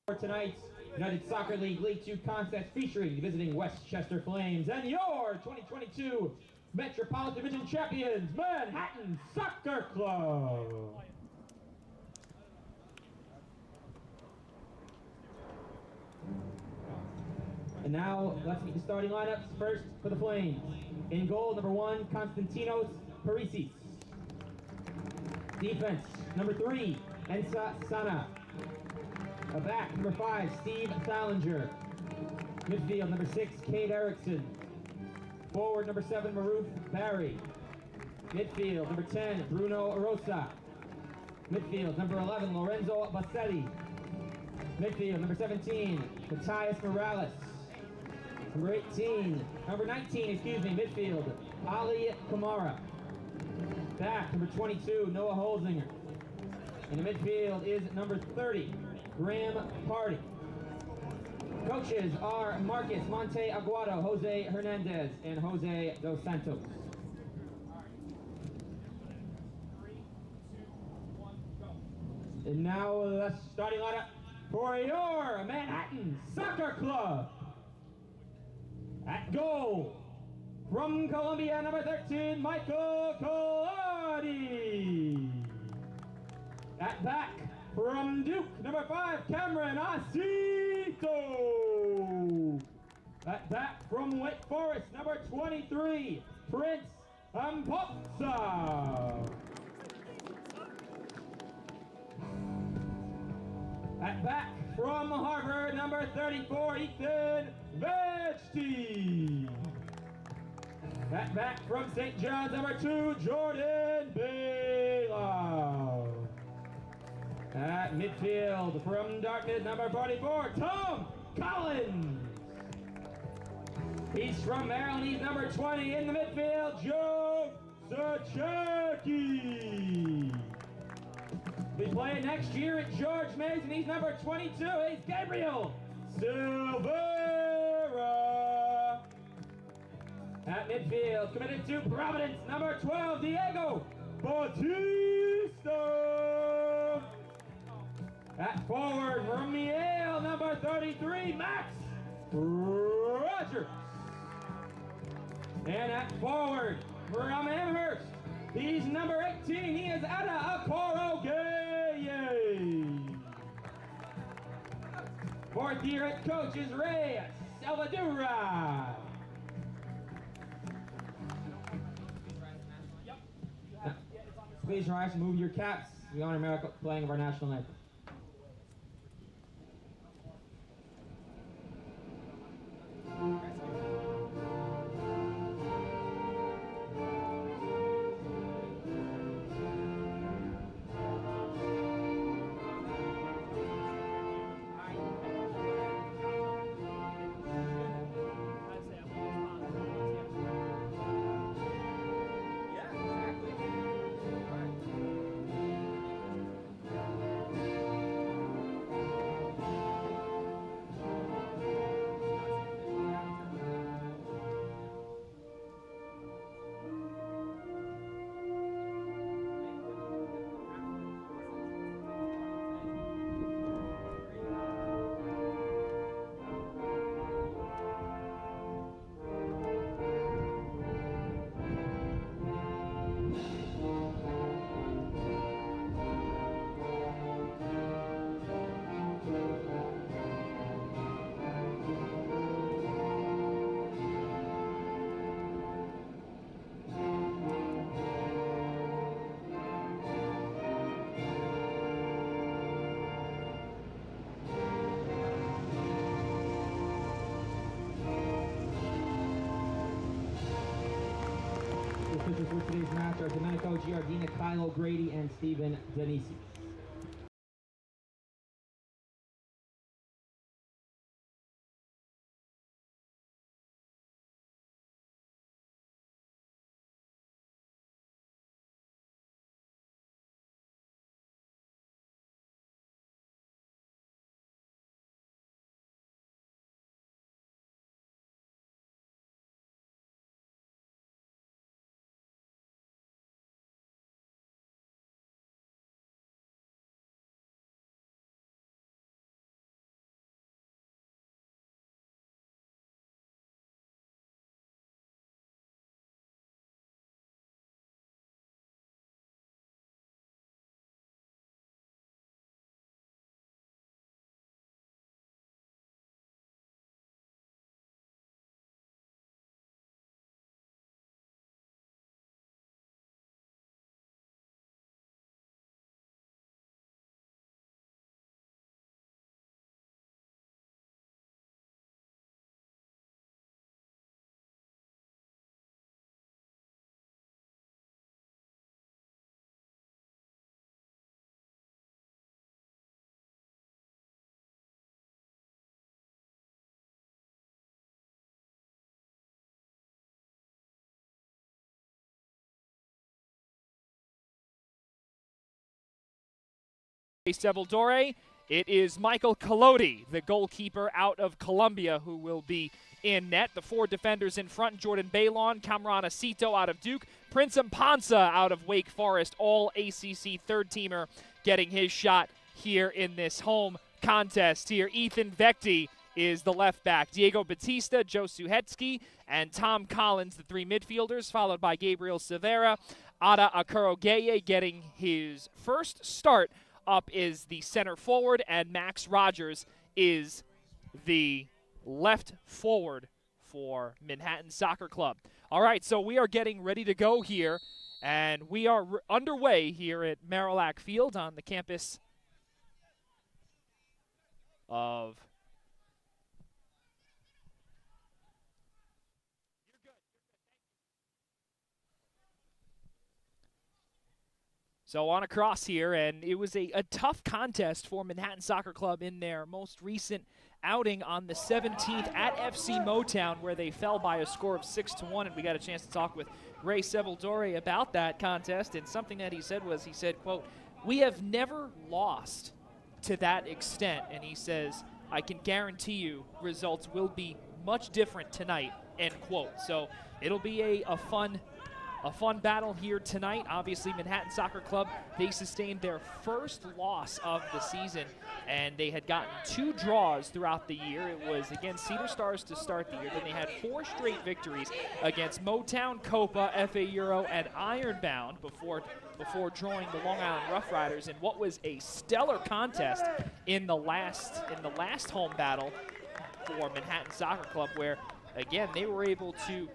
For tonight's United Soccer League League 2 contest featuring visiting Westchester Flames and your 2022 Metropolitan Division champions, Manhattan Soccer Club. And now, let's meet the starting lineups. First, for the Flames. In goal, number 1, Konstantinos Parisis. Defense, number 3, Ensa Sana. A back, number 5, Steve Salinger. Midfield, number 6, Cade Erickson. Forward, number 7, Maruf Barry. Midfield, number 10, Bruno Rosa. Midfield, number 11, Lorenzo Bassetti. Midfield, number 17, Matthias Morales. Number 19, midfield, Ali Kamara. Back, number 22, Noah Holzinger. In the midfield is number 30, Graham Party. Coach. Coaches are Marcus Monte Aguado, Jose Hernandez, and Jose Dos Santos. And now the starting lineup for your Manhattan Soccer Club. At goal, from Columbia, number 13, Michael Colardi. At back, from Duke, number 5, Cameron Acito. At back, from Wake Forest, number 23, Prince Ampopsa. At back, from Harvard, number 34, Ethan Vegti. At back, from St. John's, number 2, Jordan Bailow. At midfield, from Dartmouth, number 44, Tom Collins. He's from Maryland, he's number 20. In the midfield, Joe Sachecki. Be playing next year at George Mason, he's number 22. He's Gabriel Silvera. At midfield, committed to Providence, number 12, Diego Bautista. At forward, from Yale, number 33, Max Rogers. And at forward, from Amherst, he's number 18, he is Ada Akorogeye. Fourth year head coach is Ray Salvadura. Please rise and move your caps. We honor America playing of our national anthem. Pitchers for today's match are Domenico Giardina, Kylo Grady, and Stephen Denisi. Seveldore It is Michael Collodi, the goalkeeper out of Columbia, who will be in net. The 4 defenders in front, Jordan Baylon, Cameron Acito out of Duke, Prince Mpansa out of Wake Forest, all ACC third-teamer getting his shot here in this home contest here. Ethan Vecti is the left back. Diego Batista, Joe Suhetsky, and Tom Collins, the 3 midfielders, followed by Gabriel Severa. Ada Akurogeye getting his first start up is the center forward, and Max Rogers is the left forward for Manhattan Soccer Club. All right, so we are getting ready to go here, and we are underway here at Marillac Field on the campus of So on across here, and it was a tough contest for Manhattan Soccer Club in their most recent outing on the 17th at FC Motown, where they fell by a score of 6-1, and we got a chance to talk with Ray Sebaldore about that contest, and something that he said was, he said, quote, "We have never lost to that extent," and he says, "I can guarantee you results will be much different tonight," end quote. So it'll be a fun battle here tonight. Obviously, Manhattan Soccer Club, they sustained their first loss of the season, and they had gotten 2 draws throughout the year. It was against Cedar Stars to start the year. Then they had 4 straight victories against Motown, Copa, FA Euro, and Ironbound before drawing the Long Island Rough Riders in what was a stellar contest in the last home battle for Manhattan Soccer Club, where, again, they were able to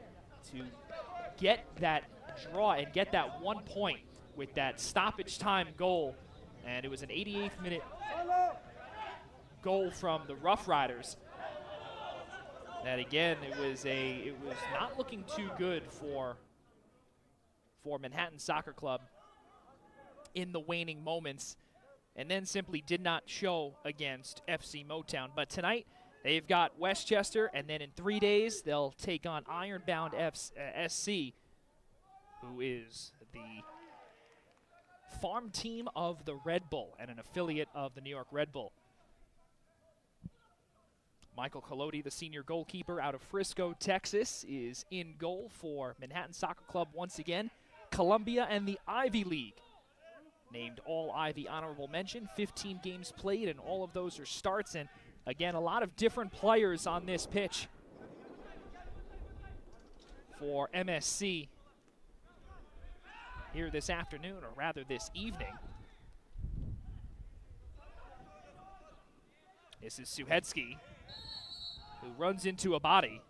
get that draw and get that 1 point with that stoppage time goal, and it was an 88th minute goal from the Rough Riders. That, again, it was not looking too good for Manhattan Soccer Club in the waning moments, and then simply did not show against FC Motown. But tonight they've got Westchester, and then in 3 days they'll take on Ironbound SC, who is the farm team of the Red Bull and an affiliate of the New York Red Bull. Michael Collodi, the senior goalkeeper out of Frisco, Texas, is in goal for Manhattan Soccer Club once again. Columbia and the Ivy League, named All Ivy Honorable Mention, 15 games played, and all of those are starts. And again, a lot of different players on this pitch for MSC here this afternoon, or rather this evening. This is Suhetsky, who runs into a body.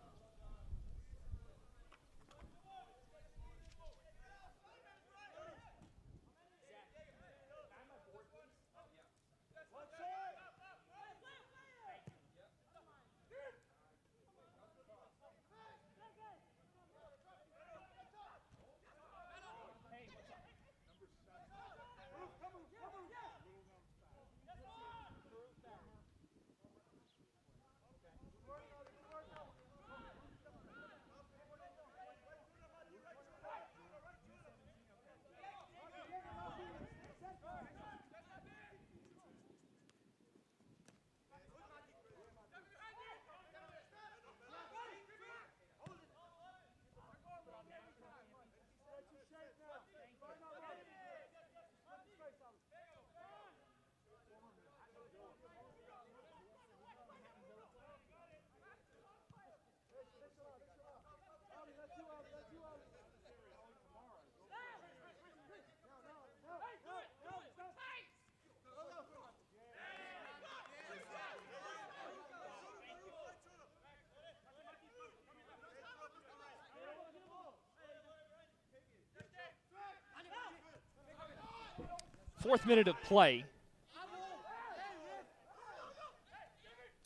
Fourth minute of play.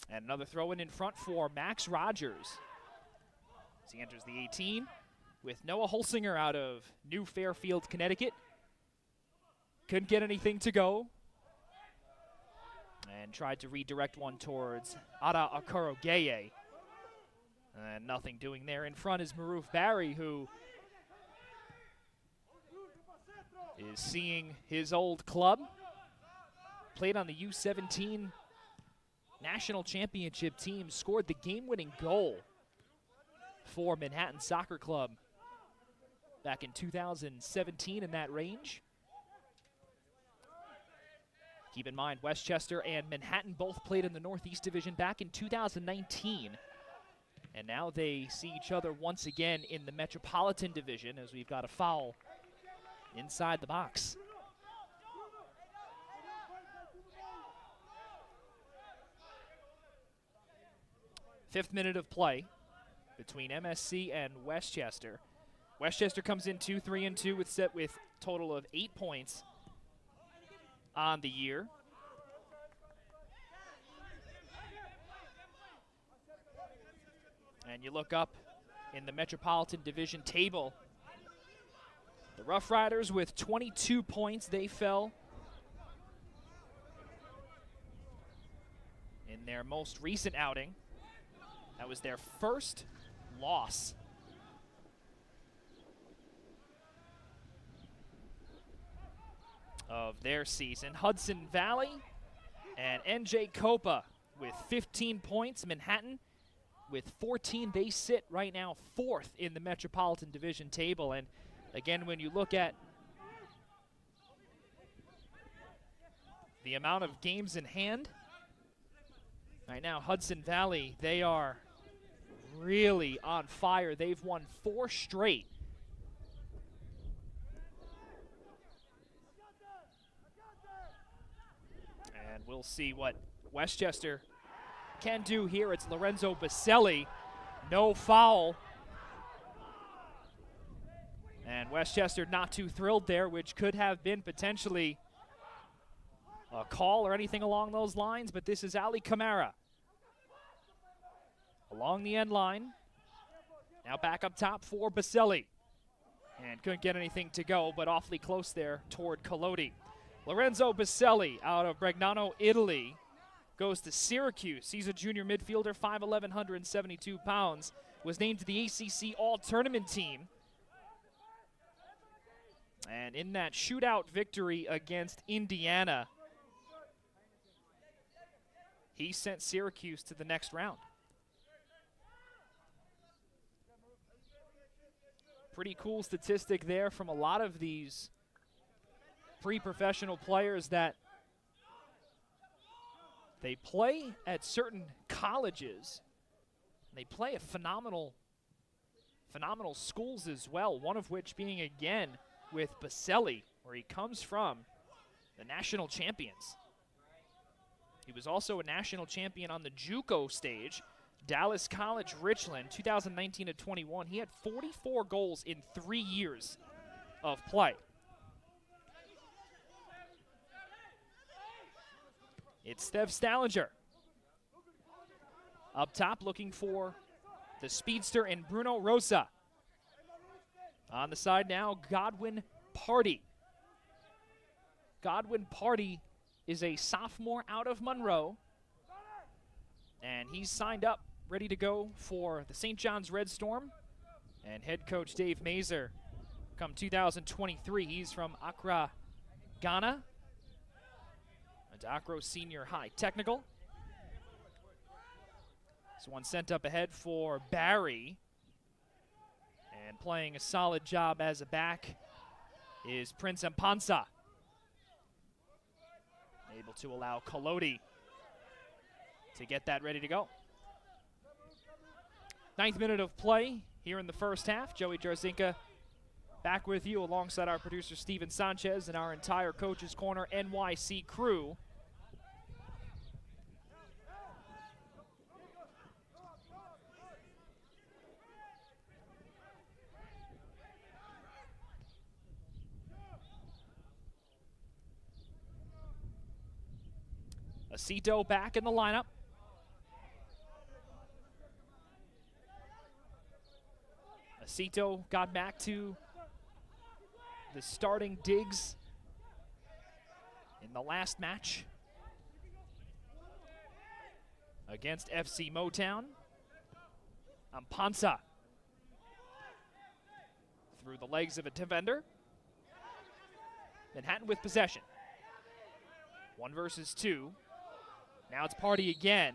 And another throw-in in front for Max Rogers as he enters the 18 with Noah Holsinger out of New Fairfield, Connecticut. Couldn't get anything to go and tried to redirect one towards Ada Akurogeye. And nothing doing there. In front is Maroof Barry, who is seeing his old club played on the U17 national championship team, scored the game-winning goal for Manhattan Soccer Club back in 2017 in that range. Keep in mind, Westchester and Manhattan both played in the Northeast Division back in 2019. And now they see each other once again in the Metropolitan Division, as we've got a foul inside the box. Fifth minute of play between MSC and Westchester. Westchester comes in 2-3-2 with total of 8 points on the year. And you look up in the Metropolitan Division table, the Rough Riders with 22 points. They fell in their most recent outing. That was their first loss of their season. Hudson Valley and NJ Copa with 15 points. Manhattan with 14. They sit right now 4th in the Metropolitan Division table. And again, when you look at the amount of games in hand, right now Hudson Valley, they are really on fire. They've won 4 straight. And we'll see what Westchester can do here. It's Lorenzo Baselli. No foul. And Westchester not too thrilled there, which could have been potentially a call or anything along those lines, but this is Ali Camara along the end line. Now back up top for Baselli. And couldn't get anything to go, but awfully close there toward Collodi. Lorenzo Baselli out of Bregnano, Italy, goes to Syracuse. He's a junior midfielder, 5'11", 172 pounds. Was named to the ACC All-Tournament team. And in that shootout victory against Indiana, he sent Syracuse to the next round. Pretty cool statistic there from a lot of these pre-professional players that they play at certain colleges. They play at phenomenal schools as well, one of which being again with Baselli, where he comes from, the national champions. He was also a national champion on the JUCO stage. Dallas College Richland, 2019 to 21. He had 44 goals in 3 years of play. It's Stev Stallinger up top, looking for the speedster and Bruno Rosa. On the side now, Godwin Party. Godwin Party is a sophomore out of Monroe, and he's signed up, ready to go for the St. John's Red Storm. And head coach Dave Mazer, come 2023, he's from Accra, Ghana. And Accra Senior High Technical. This one sent up ahead for Barry. And playing a solid job as a back is Prince Mpansa. Able to allow Collodi to get that ready to go. 9th minute of play here in the first half. Joey Jarzinka back with you alongside our producer Steven Sanchez and our entire Coach's Corner NYC crew. Acito back in the lineup. Acito got back to the starting digs in the last match against FC Motown. Mpansa through the legs of a defender. Manhattan with possession. 1 versus 2. Now it's Party again.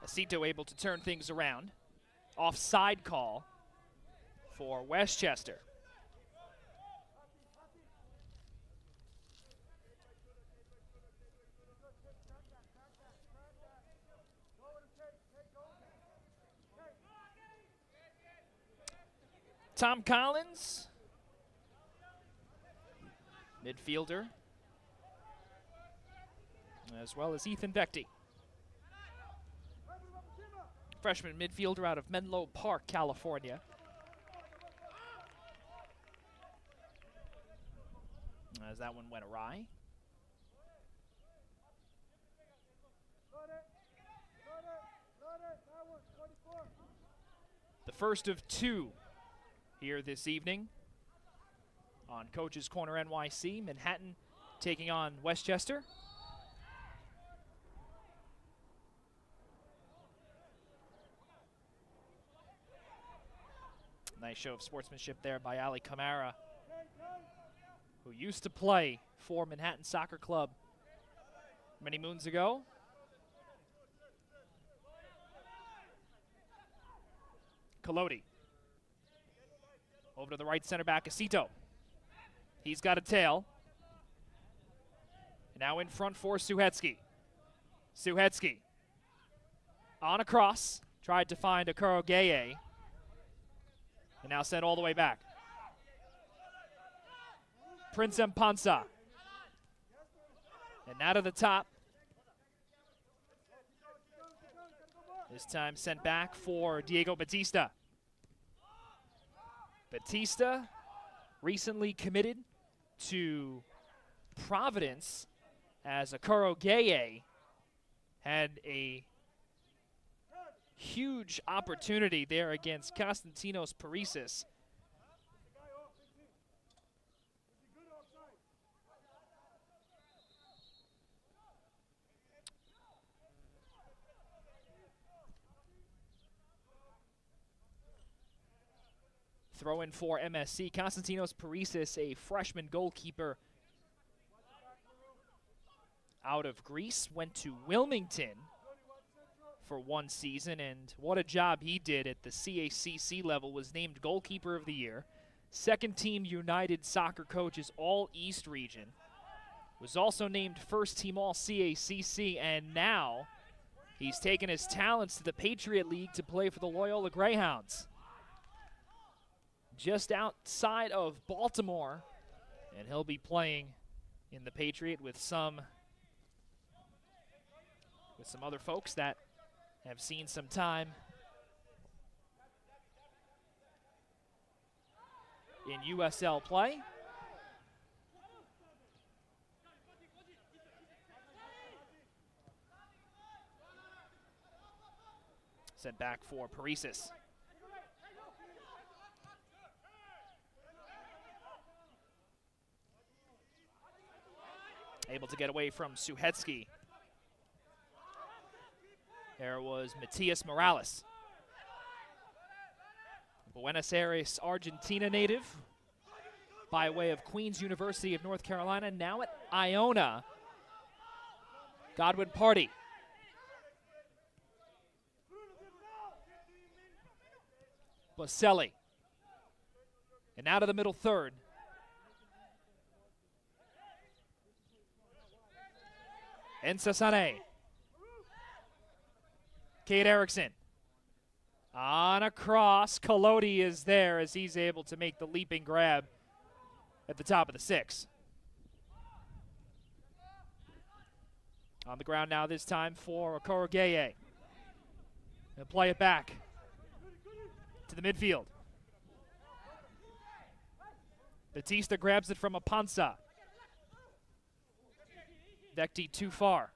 Acito able to turn things around. Offside call for Westchester. Tom Collins, midfielder, as well as Ethan Vecti, freshman midfielder out of Menlo Park, California. As that one went awry. The first of 2 here this evening on Coach's Corner NYC. Manhattan taking on Westchester. Nice show of sportsmanship there by Ali Kamara, who used to play for Manhattan Soccer Club many moons ago. Colodi. Over to the right center back, Acito. He's got a tail. Now in front for Suhetsky. Suhetsky on a cross, tried to find Akuro Gaye, and now sent all the way back. Prince Mpansa. And now to the top. This time sent back for Diego Batista. Batista recently committed to Providence as Akuro Gaye had a huge opportunity there against Konstantinos Parisas. Throw in for MSC. Konstantinos Parisas, a freshman goalkeeper out of Greece, went to Wilmington for 1 season, and what a job he did at the CACC level. Was named Goalkeeper of the Year, second team United Soccer Coaches All-East region, was also named first team All-CACC, and now he's taken his talents to the Patriot League to play for the Loyola Greyhounds, just outside of Baltimore, and he'll be playing in the Patriot with some other folks that have seen some time in USL play. Sent back for Parisas. Able to get away from Suhetsky. There was Matias Morales, Buenos Aires, Argentina native, by way of Queens University of North Carolina, now at Iona. Godwin Party. Boselli. And now to the middle third. Ensasane. Cade Erickson. On a cross, Colodi is there as he's able to make the leaping grab at the top of the 6. On the ground now this time for Akuro Gaye. He'll play it back to the midfield. Batista grabs it from Apansa. Vecti too far.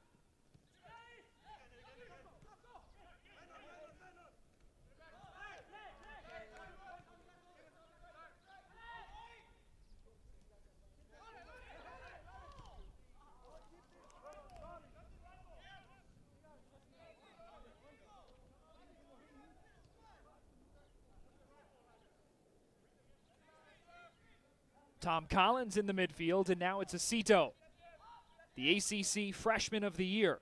Tom Collins in the midfield, and now it's Acito, the ACC Freshman of the Year.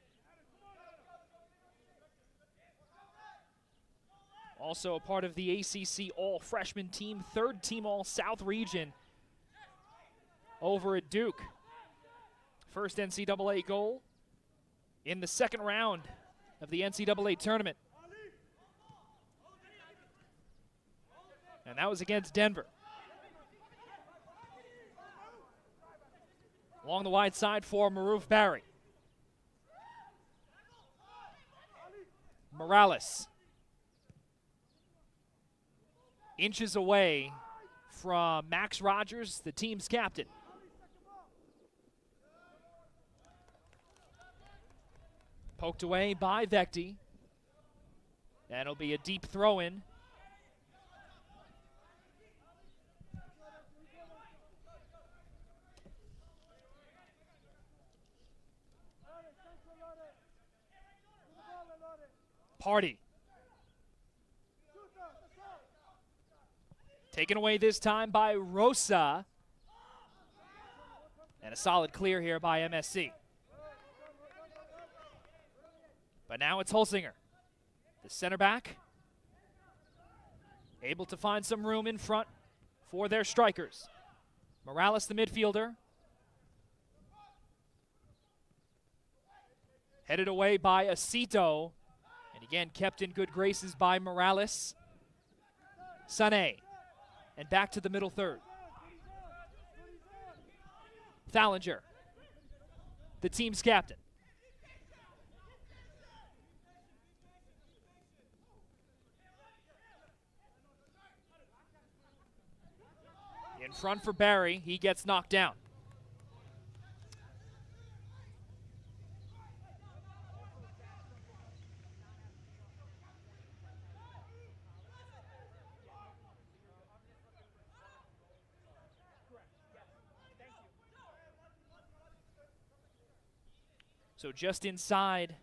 Also a part of the ACC All-Freshman team, third team All-South region over at Duke. First NCAA goal in the second round of the NCAA tournament. And that was against Denver. Along the wide side for Maruf Barry. Morales. Inches away from Max Rogers, the team's captain. Poked away by Vecti. And it'll be a deep throw-in. Party. Taken away this time by Rosa. And a solid clear here by MSC. But now it's Holsinger, the center back, able to find some room in front for their strikers. Morales, the midfielder. Headed away by Acito. And again, kept in good graces by Morales. Sané. And back to the middle third. Thallinger, the team's captain. In front for Barry, he gets knocked down. So just inside,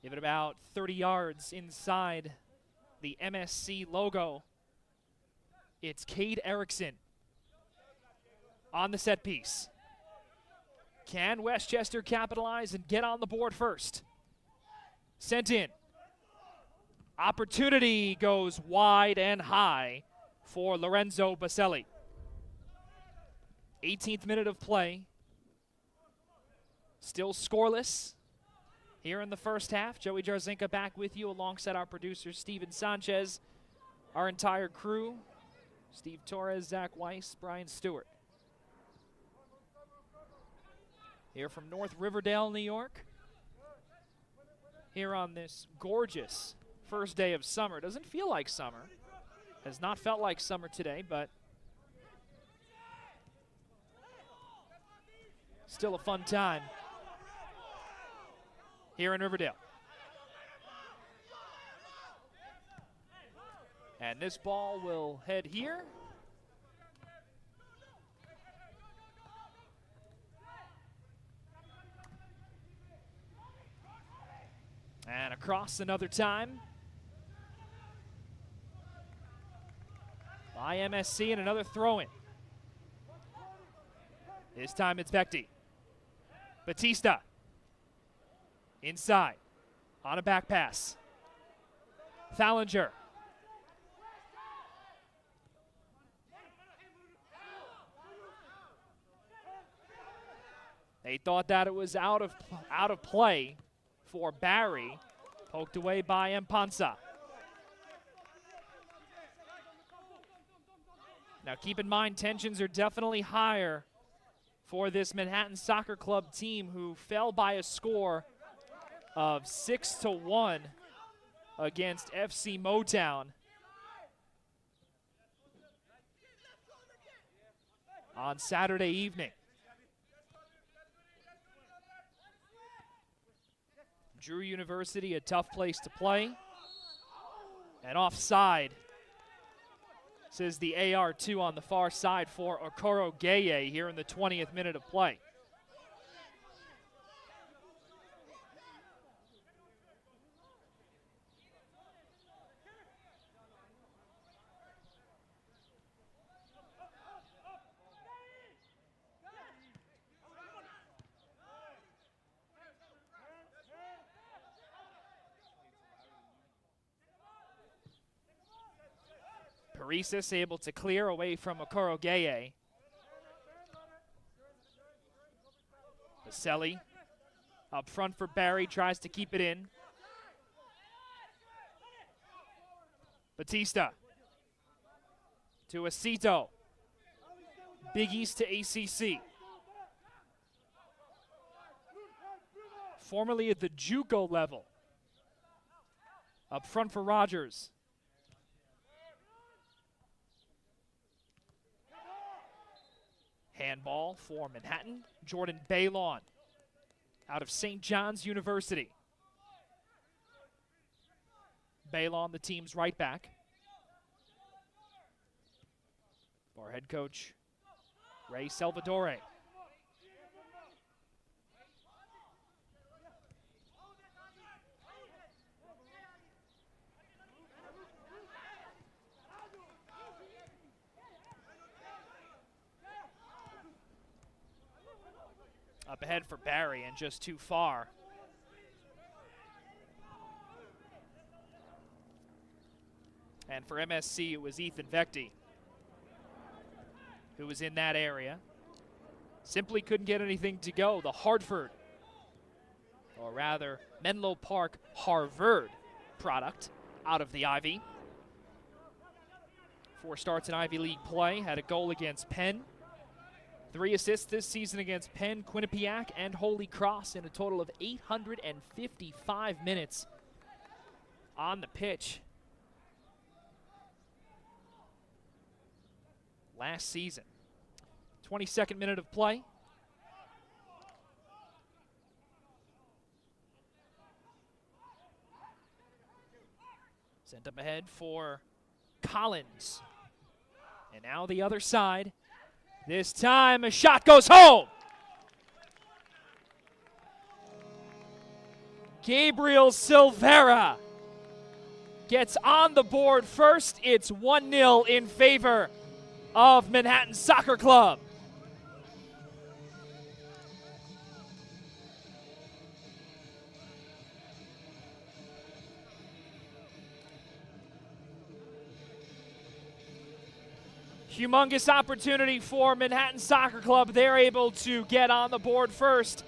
give it about 30 yards inside the MSC logo. It's Cade Erickson on the set piece. Can Westchester capitalize and get on the board first? Sent in. Opportunity goes wide and high for Lorenzo Baselli. 18th minute of play. Still scoreless here in the first half. Joey Jarzinka back with you alongside our producer, Steven Sanchez, our entire crew. Steve Torres, Zach Weiss, Brian Stewart. Here from North Riverdale, New York. Here on this gorgeous first day of summer. Doesn't feel like summer. Has not felt like summer today, but still a fun time here in Riverdale. And this ball will head here. And across another time by MSC, and another throw-in. This time it's Vecti. Batista. Inside. On a back pass. Thallinger. They thought that it was out of play for Barry. Poked away by Mpansa. Now keep in mind, tensions are definitely higher for this Manhattan Soccer Club team, who fell by a score of 6-1 against FC Motown. on Saturday evening. Drew University, a tough place to play. And offside, says the AR2 on the far side for Okoro Geye here in the 20th minute of play. Paresis able to clear away from Okoro Geye. Vaselli up front for Barry, tries to keep it in. Batista to Acito. Big East to ACC. Formerly at the JUCO level. Up front for Rogers. Handball for Manhattan. Jordan Baylon out of St. John's University. Baylon, the team's right back. For head coach Ray Salvadore. Up ahead for Barry and just too far. And for MSC, it was Ethan Vecti who was in that area. Simply couldn't get anything to go. The Hartford, or rather Menlo Park Harvard product out of the Ivy. 4 starts in Ivy League play, had a goal against Penn. 3 assists this season against Penn, Quinnipiac, and Holy Cross in a total of 855 minutes on the pitch last season. 22nd minute of play. Sent up ahead for Collins. And now the other side. This time, a shot goes home. Gabriel Silvera gets on the board first. It's 1-0 in favor of Manhattan Soccer Club. Humongous opportunity for Manhattan Soccer Club. They're able to get on the board first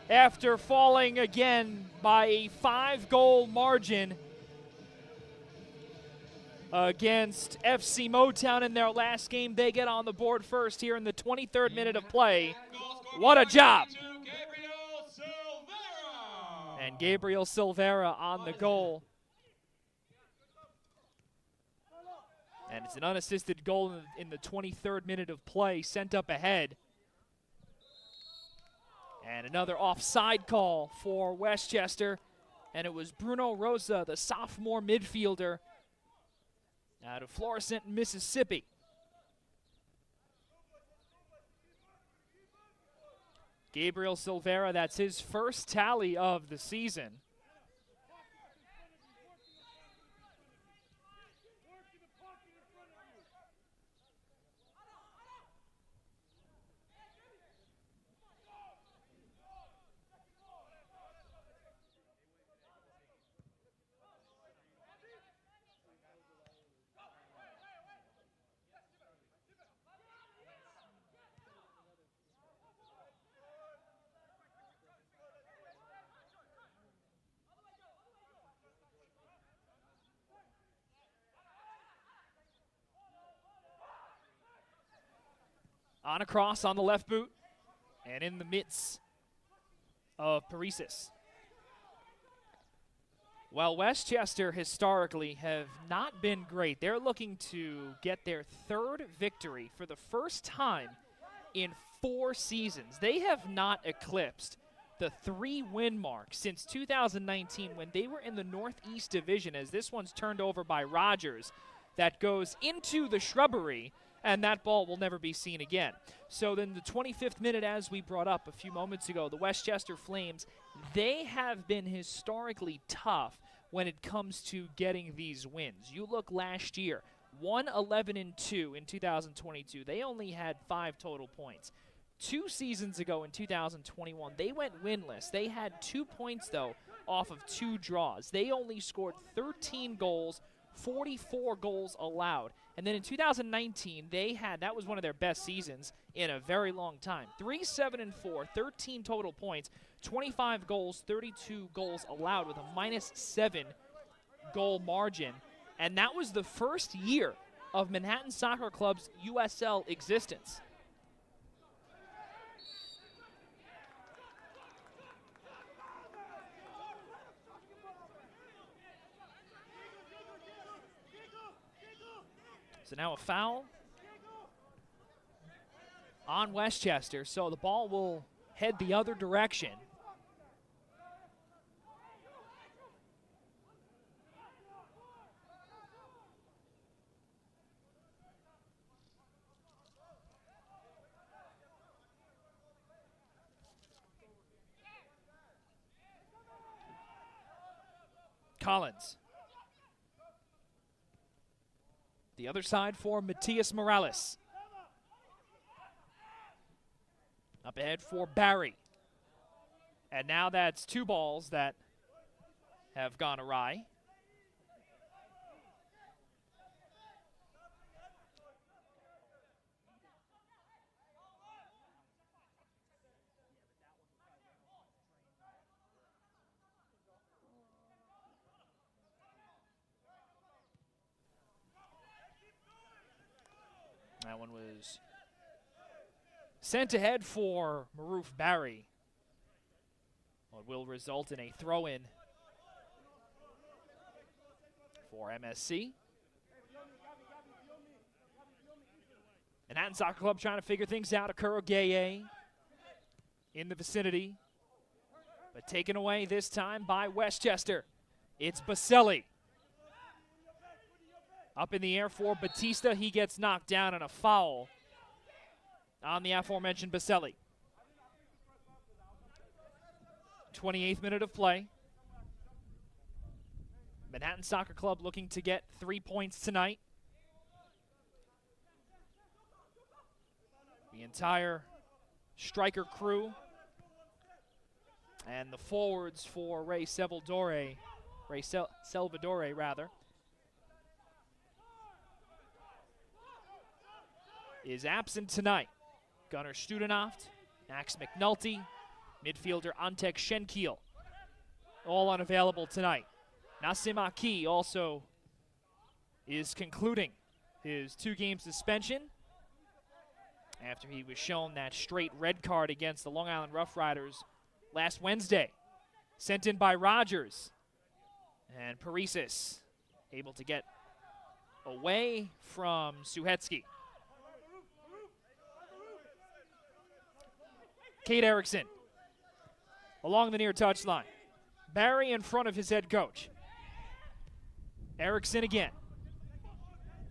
after falling again by a 5-goal margin against FC Motown in their last game. They get on the board first here in the 23rd minute of play. What a job. And Gabriel Silvera on the goal. And it's an unassisted goal in the 23rd minute of play, sent up ahead. And another offside call for Westchester. And it was Bruno Rosa, the sophomore midfielder out of Florissant, Mississippi. Gabriel Silvera, that's his first tally of the season. On a cross on the left boot and in the midst of Paresis. Well, Westchester historically have not been great. They're looking to get their 3rd victory for the first time in 4 seasons. They have not eclipsed the 3-win mark since 2019 when they were in the Northeast Division, as this one's turned over by Rogers. That goes into the shrubbery, and that ball will never be seen again. So then the 25th minute, as we brought up a few moments ago, the Westchester Flames, they have been historically tough when it comes to getting these wins. You look last year, 1-11-2 in 2022. They only had 5 total points. 2 seasons ago in 2021, they went winless. They had 2 points, though, off of 2 draws. They only scored 13 goals, 44 goals allowed. And then in 2019, that was one of their best seasons in a very long time. 3-7-4, 13 total points, 25 goals, 32 goals allowed with a -7 goal margin. And that was the first year of Manhattan Soccer Club's USL existence. So now a foul on Westchester, so the ball will head the other direction. Collins. The other side for Matias Morales. Up ahead for Barry. And now that's 2 balls that have gone awry. That one was sent ahead for Maroof Barry. What will result in a throw-in for MSC. Manhattan Soccer Club trying to figure things out. Akuro Gaye in the vicinity, but taken away this time by Westchester. It's Baselli. Up in the air for Batista. He gets knocked down on a foul on the aforementioned Baselli. 28th minute of play. Manhattan Soccer Club looking to get 3 points tonight. The entire striker crew and the forwards for Ray Salvadore is absent tonight. Gunnar Studenoft, Max McNulty, midfielder Antek Schenkiel, all unavailable tonight. Nassim Aki also is concluding his 2-game suspension after he was shown that straight red card against the Long Island Rough Riders last Wednesday. Sent in by Rogers. And Paresis able to get away from Suhetsky. Kate Erickson along the near touchline. Barry in front of his head coach. Erickson again.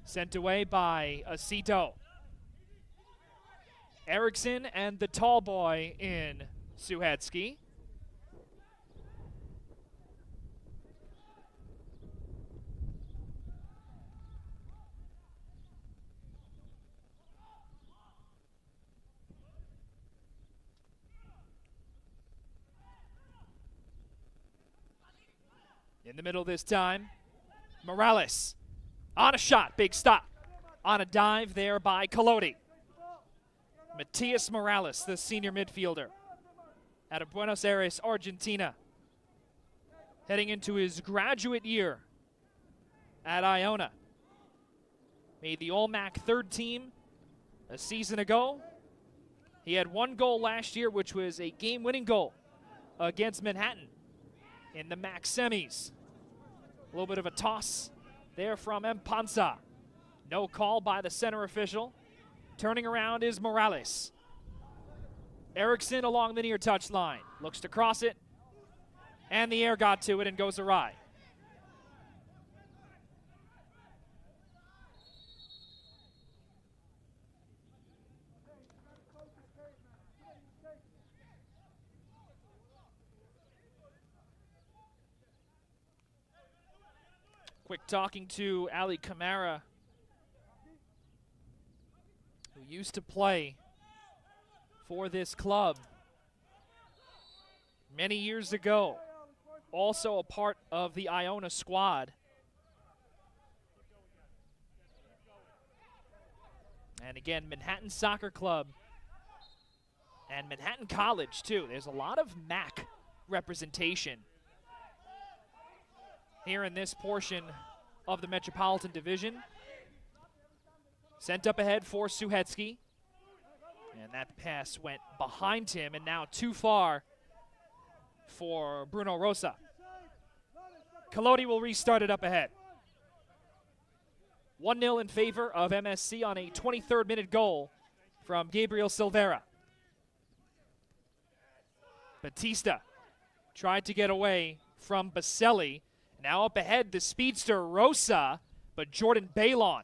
Sent away by Acito. Erickson and the tall boy in Suhetsky. In the middle this time, Morales on a shot, big stop. On a dive there by Collodi. Matias Morales, the senior midfielder out of Buenos Aires, Argentina, heading into his graduate year at Iona. Made the All-MAC 3rd team a season ago. He had 1 goal last year, which was a game-winning goal against Manhattan in the MAC semis. A little bit of a toss there from M. Panza. No call by the center official. Turning around is Morales. Erickson along the near touchline. Looks to cross it. And the air got to it and goes awry. Quick talking to Ali Kamara, who used to play for this club many years ago. Also a part of the Iona squad. And again, Manhattan Soccer Club and Manhattan College, too. There's a lot of MAC representation here in this portion of the Metropolitan Division. Sent up ahead for Suhetsky. And that pass went behind him and now too far for Bruno Rosa. Collodi will restart it up ahead. 1-0 in favor of MSC on a 23rd minute goal from Gabriel Silveira. Batista tried to get away from Baselli. Now up ahead, the speedster Rosa, but Jordan Baylon.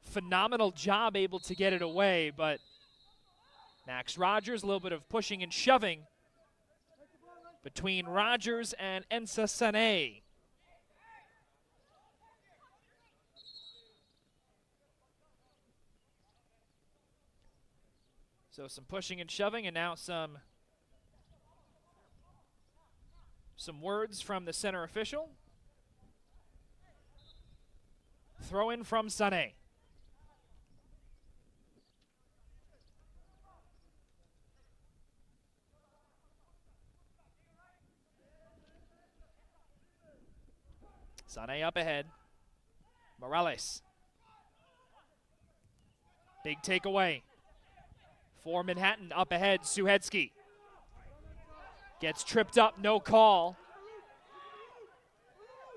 Phenomenal job able to get it away, but Max Rogers, a little bit of pushing and shoving between Rogers and Ensa Sané. So some pushing and shoving, and now some words from the center official. Throw in from Sané. Sané up ahead. Morales. Big takeaway for Manhattan up ahead. Suhetsky gets tripped up, no call.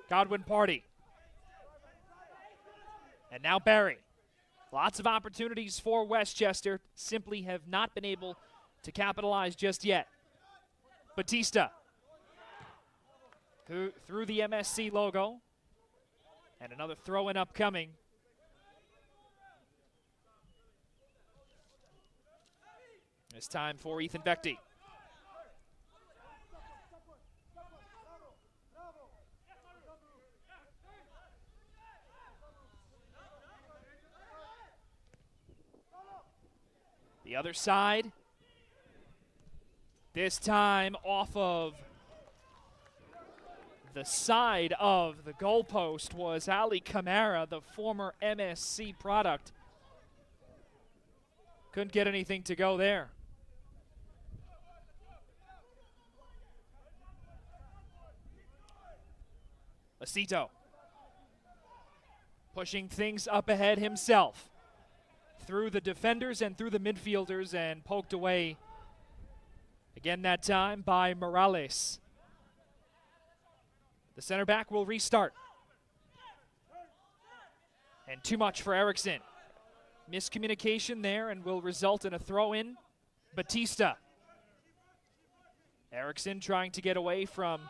Godwin Party. And now Barry. Lots of opportunities for Westchester. Simply have not been able to capitalize just yet. Batista. Through the MSC logo. And another throw-in upcoming. It's time for Ethan Vecti. The other side. This time off of the side of the goalpost was Ali Kamara, the former MSC product. Couldn't get anything to go there. Acito pushing things up ahead himself through the defenders and through the midfielders and poked away again that time by Morales. The center back will restart. And too much for Erickson. Miscommunication there and will result in a throw-in. Batista. Erickson trying to get away from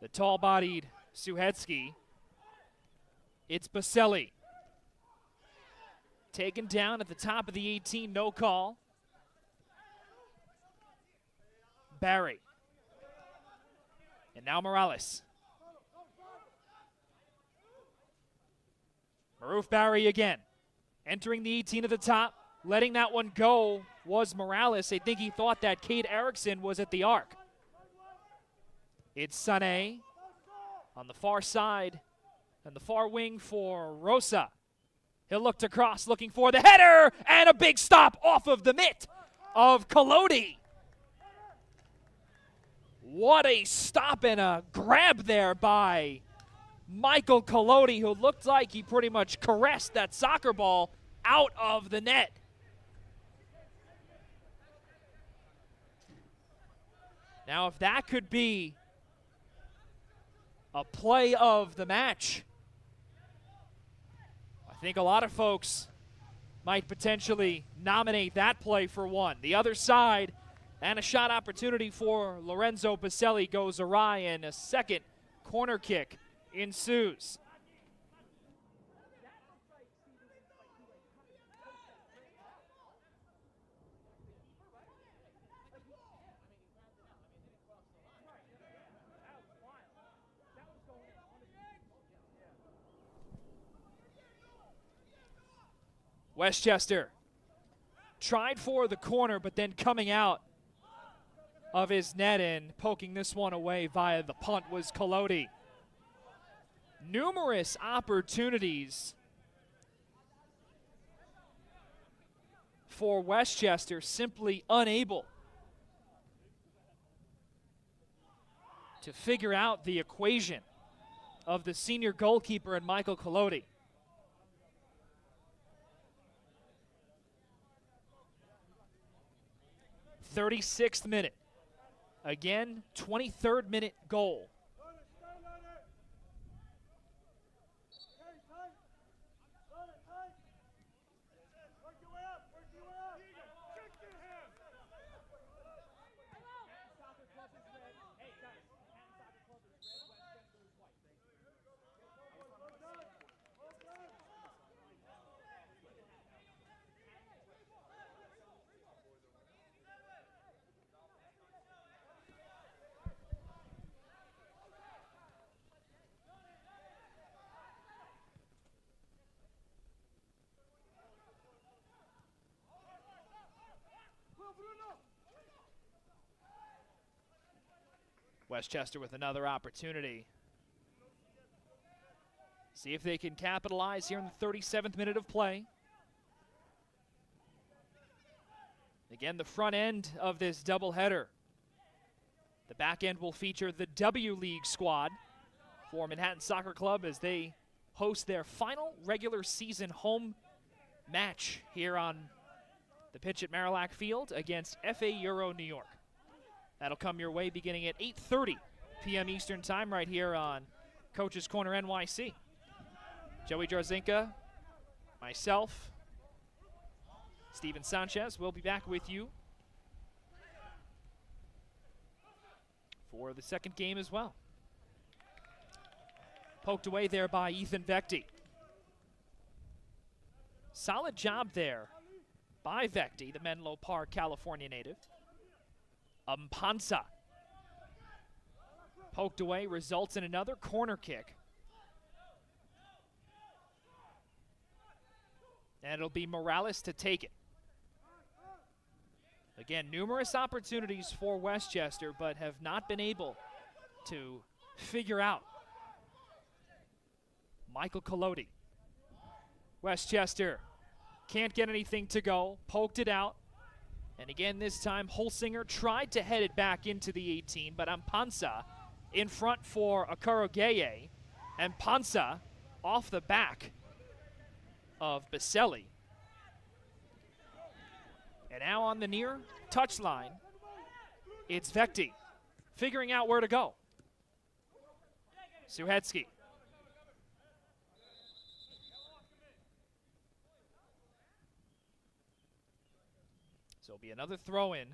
the tall-bodied Suhetsky. It's Baselli. Taken down at the top of the 18, no call. Barry. And now Morales. Maruf Barry again. Entering the 18 at the top. Letting that one go was Morales. I think he thought that Cade Erickson was at the arc. It's Sané on the far side and the far wing for Rosa. He'll look to cross, looking for the header, and a big stop off of the mitt of Collodi. What a stop and a grab there by Michael Collodi, who looked like he pretty much caressed that soccer ball out of the net. Now, if that could be a play of the match, I think a lot of folks might potentially nominate that play for one. The other side, and a shot opportunity for Lorenzo Baselli goes awry, and a second corner kick ensues. Westchester tried for the corner, but then coming out of his net and poking this one away via the punt was Collodi. Numerous opportunities for Westchester, simply unable to figure out the equation of the senior goalkeeper and Michael Collodi. '36th minute. Again, 23rd minute goal. Westchester with another opportunity. See if they can capitalize here in the 37th minute of play. Again, the front end of this doubleheader. The back end will feature the W League squad for Manhattan Soccer Club as they host their final regular season home match here on the pitch at Marillac Field against FA Euro New York. That'll come your way beginning at 8:30 p.m. Eastern Time right here on Coach's Corner NYC. Joey Jarzinka, myself, Steven Sanchez will be back with you for the second game as well. Poked away there by Ethan Vecti. Solid job there by Vecti, the Menlo Park, California native. Mpansa poked away, results in another corner kick. And it'll be Morales to take it. Again, numerous opportunities for Westchester, but have not been able to figure out Michael Collodi. Westchester can't get anything to go, poked it out. And again, this time, Holsinger tried to head it back into the 18, but Mpansa in front for Akarogeye. And Mpansa off the back of Baselli. And now on the near touchline, it's Vecti figuring out where to go. Suhetsky. So it'll be another throw-in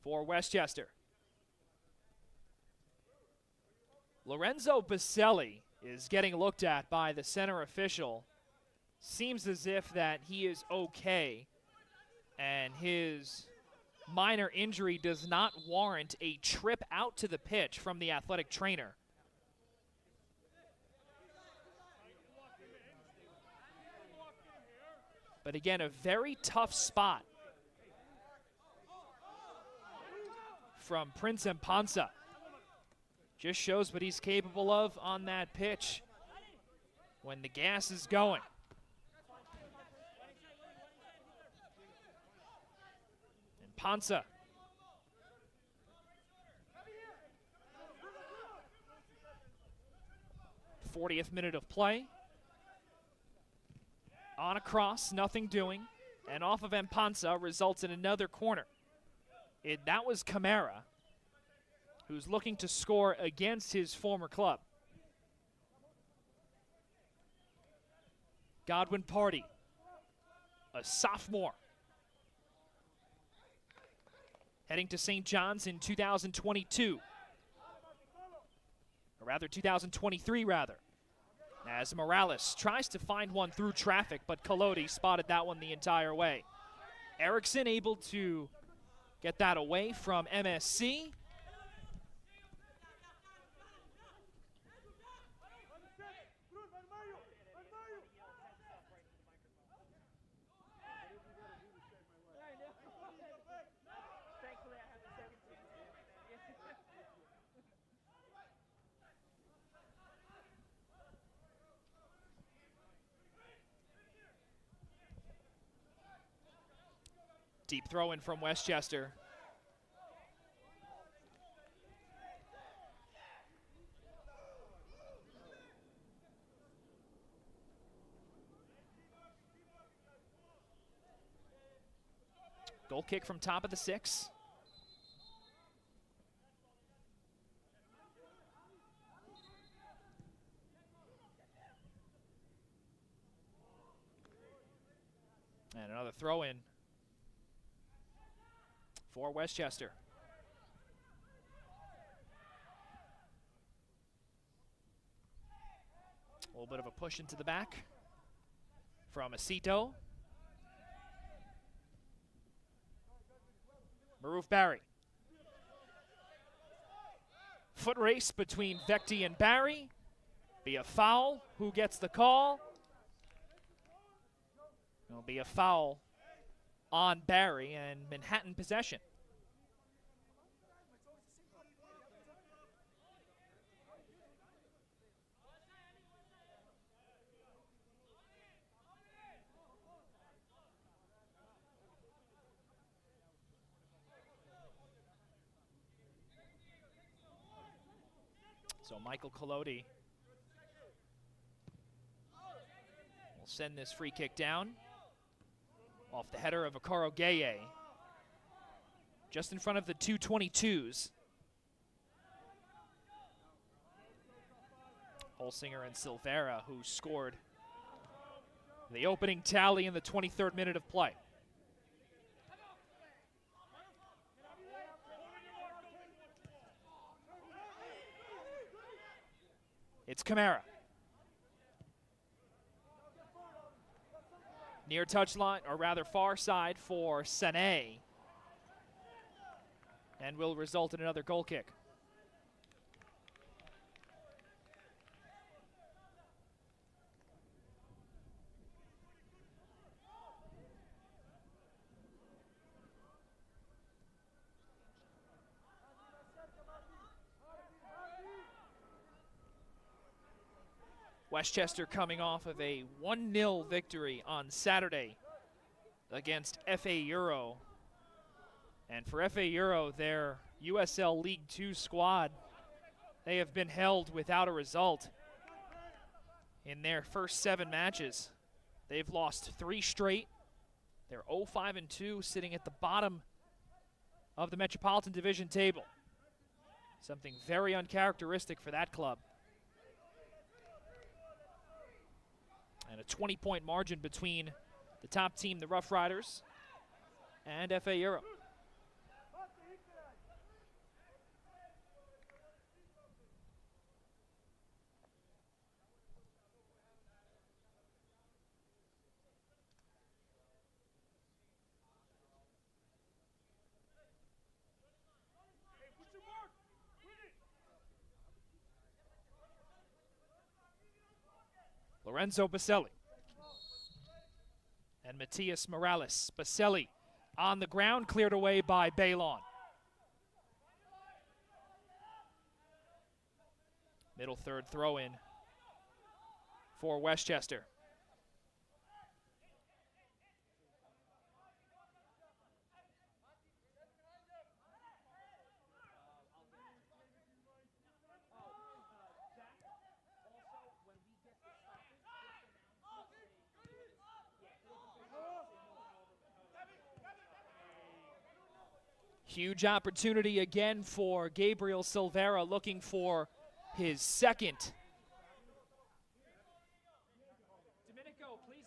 for Westchester. Lorenzo Baselli is getting looked at by the center official. Seems as if that he is okay, and his minor injury does not warrant a trip out to the pitch from the athletic trainer. But again, a very tough spot from Prince Mpansa. Just shows what he's capable of on that pitch when the gas is going. Mpansa. 40th minute of play. On a cross, nothing doing. And off of Mpansa results in another corner. That was Camara, who's looking to score against his former club. Godwin Party, a sophomore, heading to St. John's in 2022, or rather 2023 rather, as Morales tries to find one through traffic, but Collodi spotted that one the entire way. Erickson able to get that away from MSC. Deep throw in from Westchester. Goal kick from top of the 6. And another throw in for Westchester. A little bit of a push into the back from Acito. Maroof Barry. Foot race between Vecti and Barry. Be a foul. Who gets the call? It'll be a foul on Barry and Manhattan possession. So Michael Collodi will send this free kick down off the header of Akaro Gaye, just in front of the 222s. Holsinger and Silvera, who scored the opening tally in the 23rd minute of play. It's Camara. Near touchline, or rather far side for Sané. And will result in another goal kick. Westchester coming off of a 1-0 victory on Saturday against FA Euro. And for FA Euro, their USL League 2 squad, they have been held without a result in their first 7 matches. They've lost 3 straight. They're 0-5-2, sitting at the bottom of the Metropolitan Division table. Something very uncharacteristic for that club. And a 20-point margin between the top team, the Rough Riders, and FA Euro. Lorenzo Baselli and Matias Morales. Baselli on the ground, cleared away by Baylon. Middle third throw in for Westchester. Huge opportunity again for Gabriel Silvera, looking for his second. Domenico, please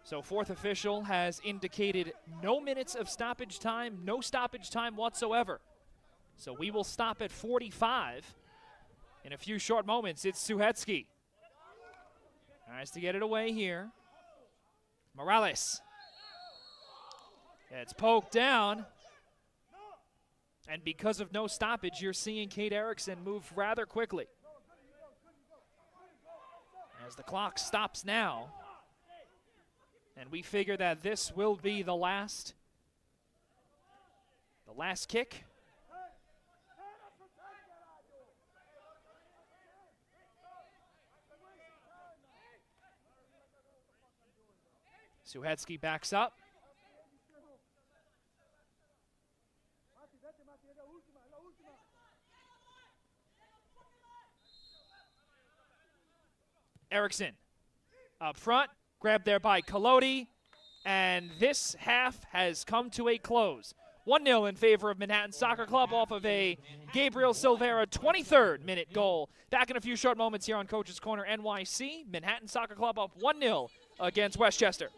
So fourth official has indicated no minutes of stoppage time, no stoppage time whatsoever. So we will stop at 45. In a few short moments, it's Suhetsky. Tries to get it away here. Morales. It's poked down. And because of no stoppage, you're seeing Kate Erickson move rather quickly. As the clock stops now. And we figure that this will be the last kick. Suhetsky backs up. Erickson up front, grabbed there by Colodi, and this half has come to a close. 1-0 in favor of Manhattan Soccer Club off of a Gabriel Silvera 23rd minute goal. Back in a few short moments here on Coach's Corner NYC. Manhattan Soccer Club up 1-0 against Westchester.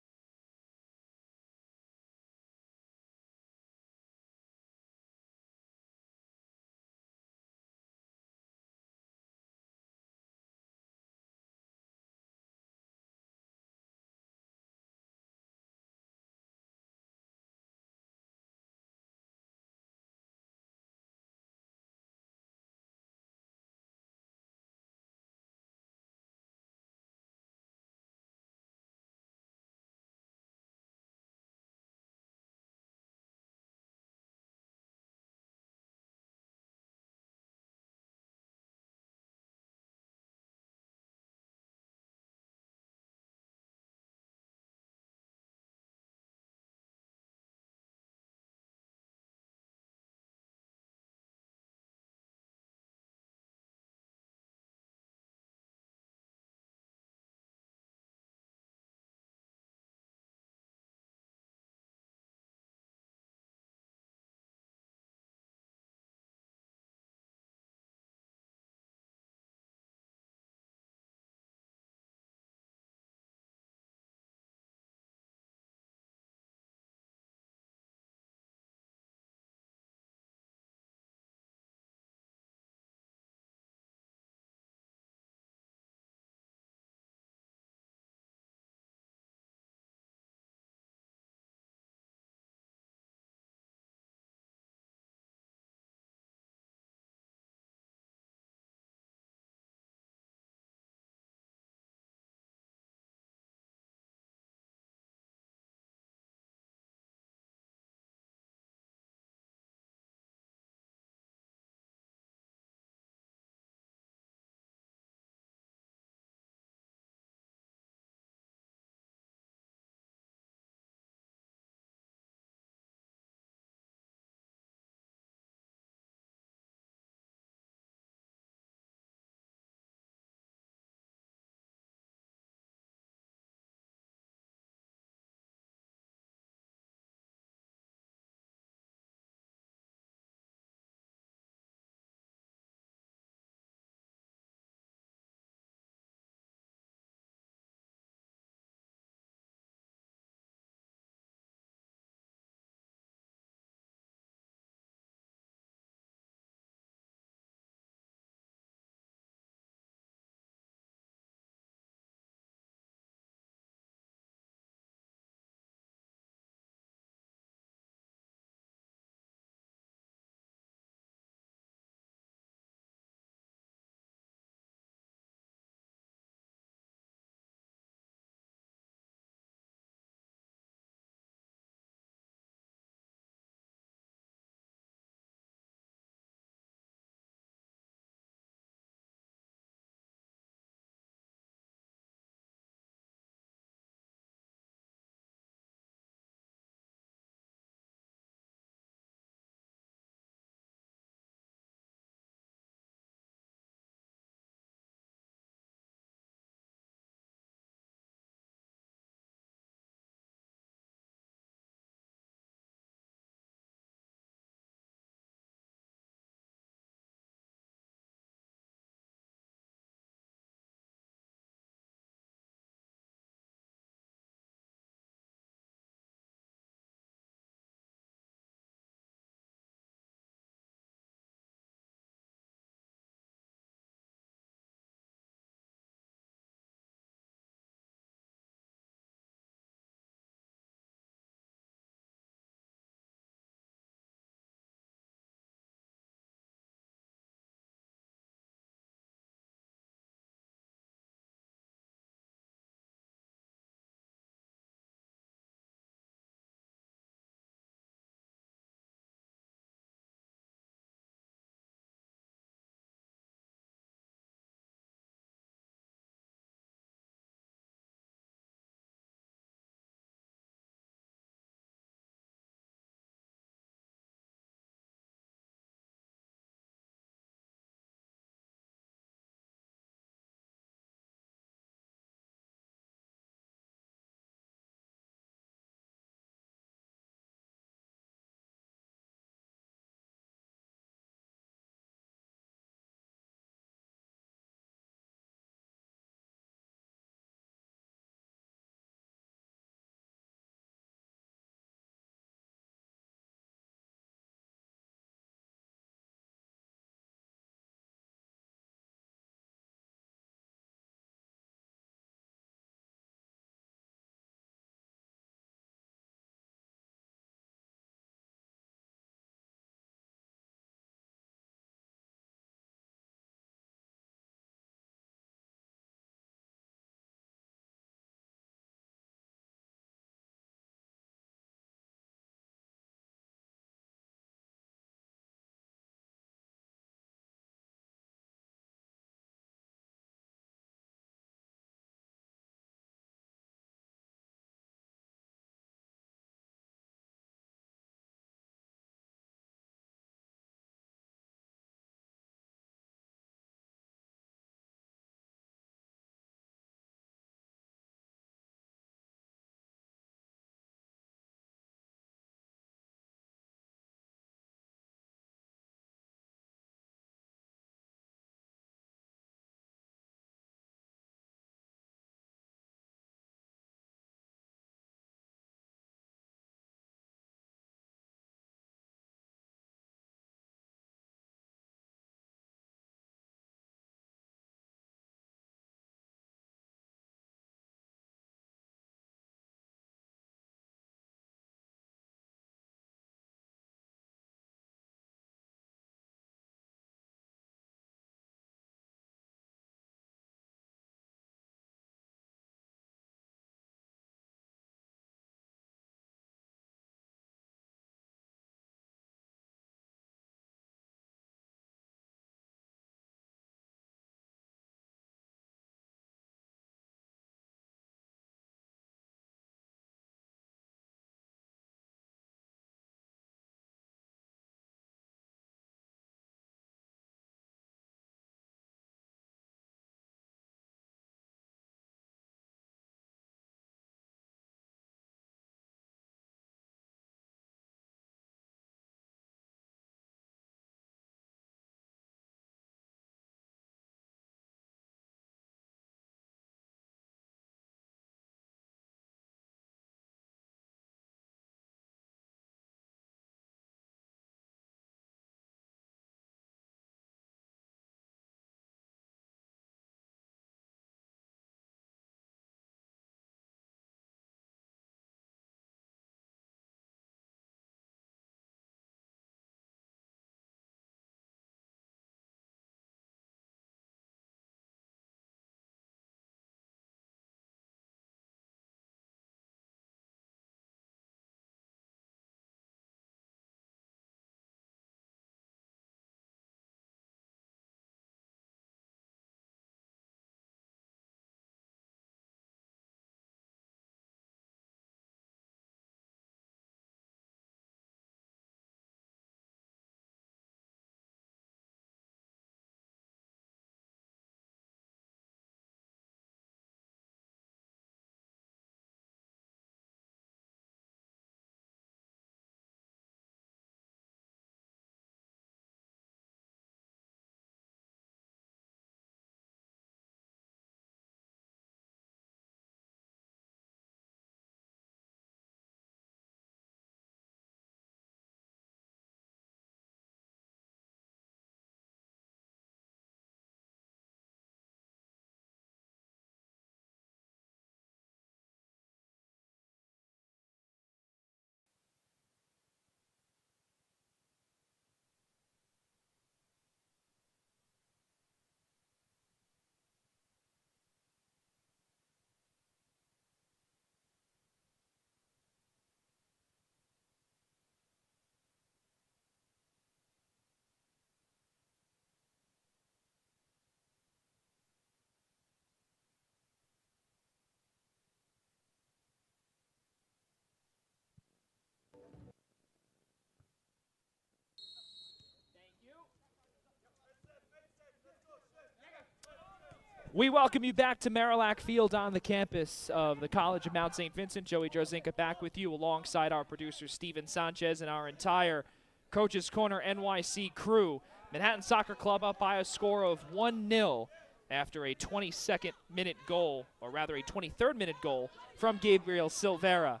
We welcome you back to Marillac Field on the campus of the College of Mount St. Vincent. Joey Jarzinka back with you alongside our producer Steven Sanchez and our entire Coach's Corner NYC crew. Manhattan Soccer Club up by a score of 1-0 after a 22nd minute goal, or rather a 23rd minute goal from Gabriel Silvera.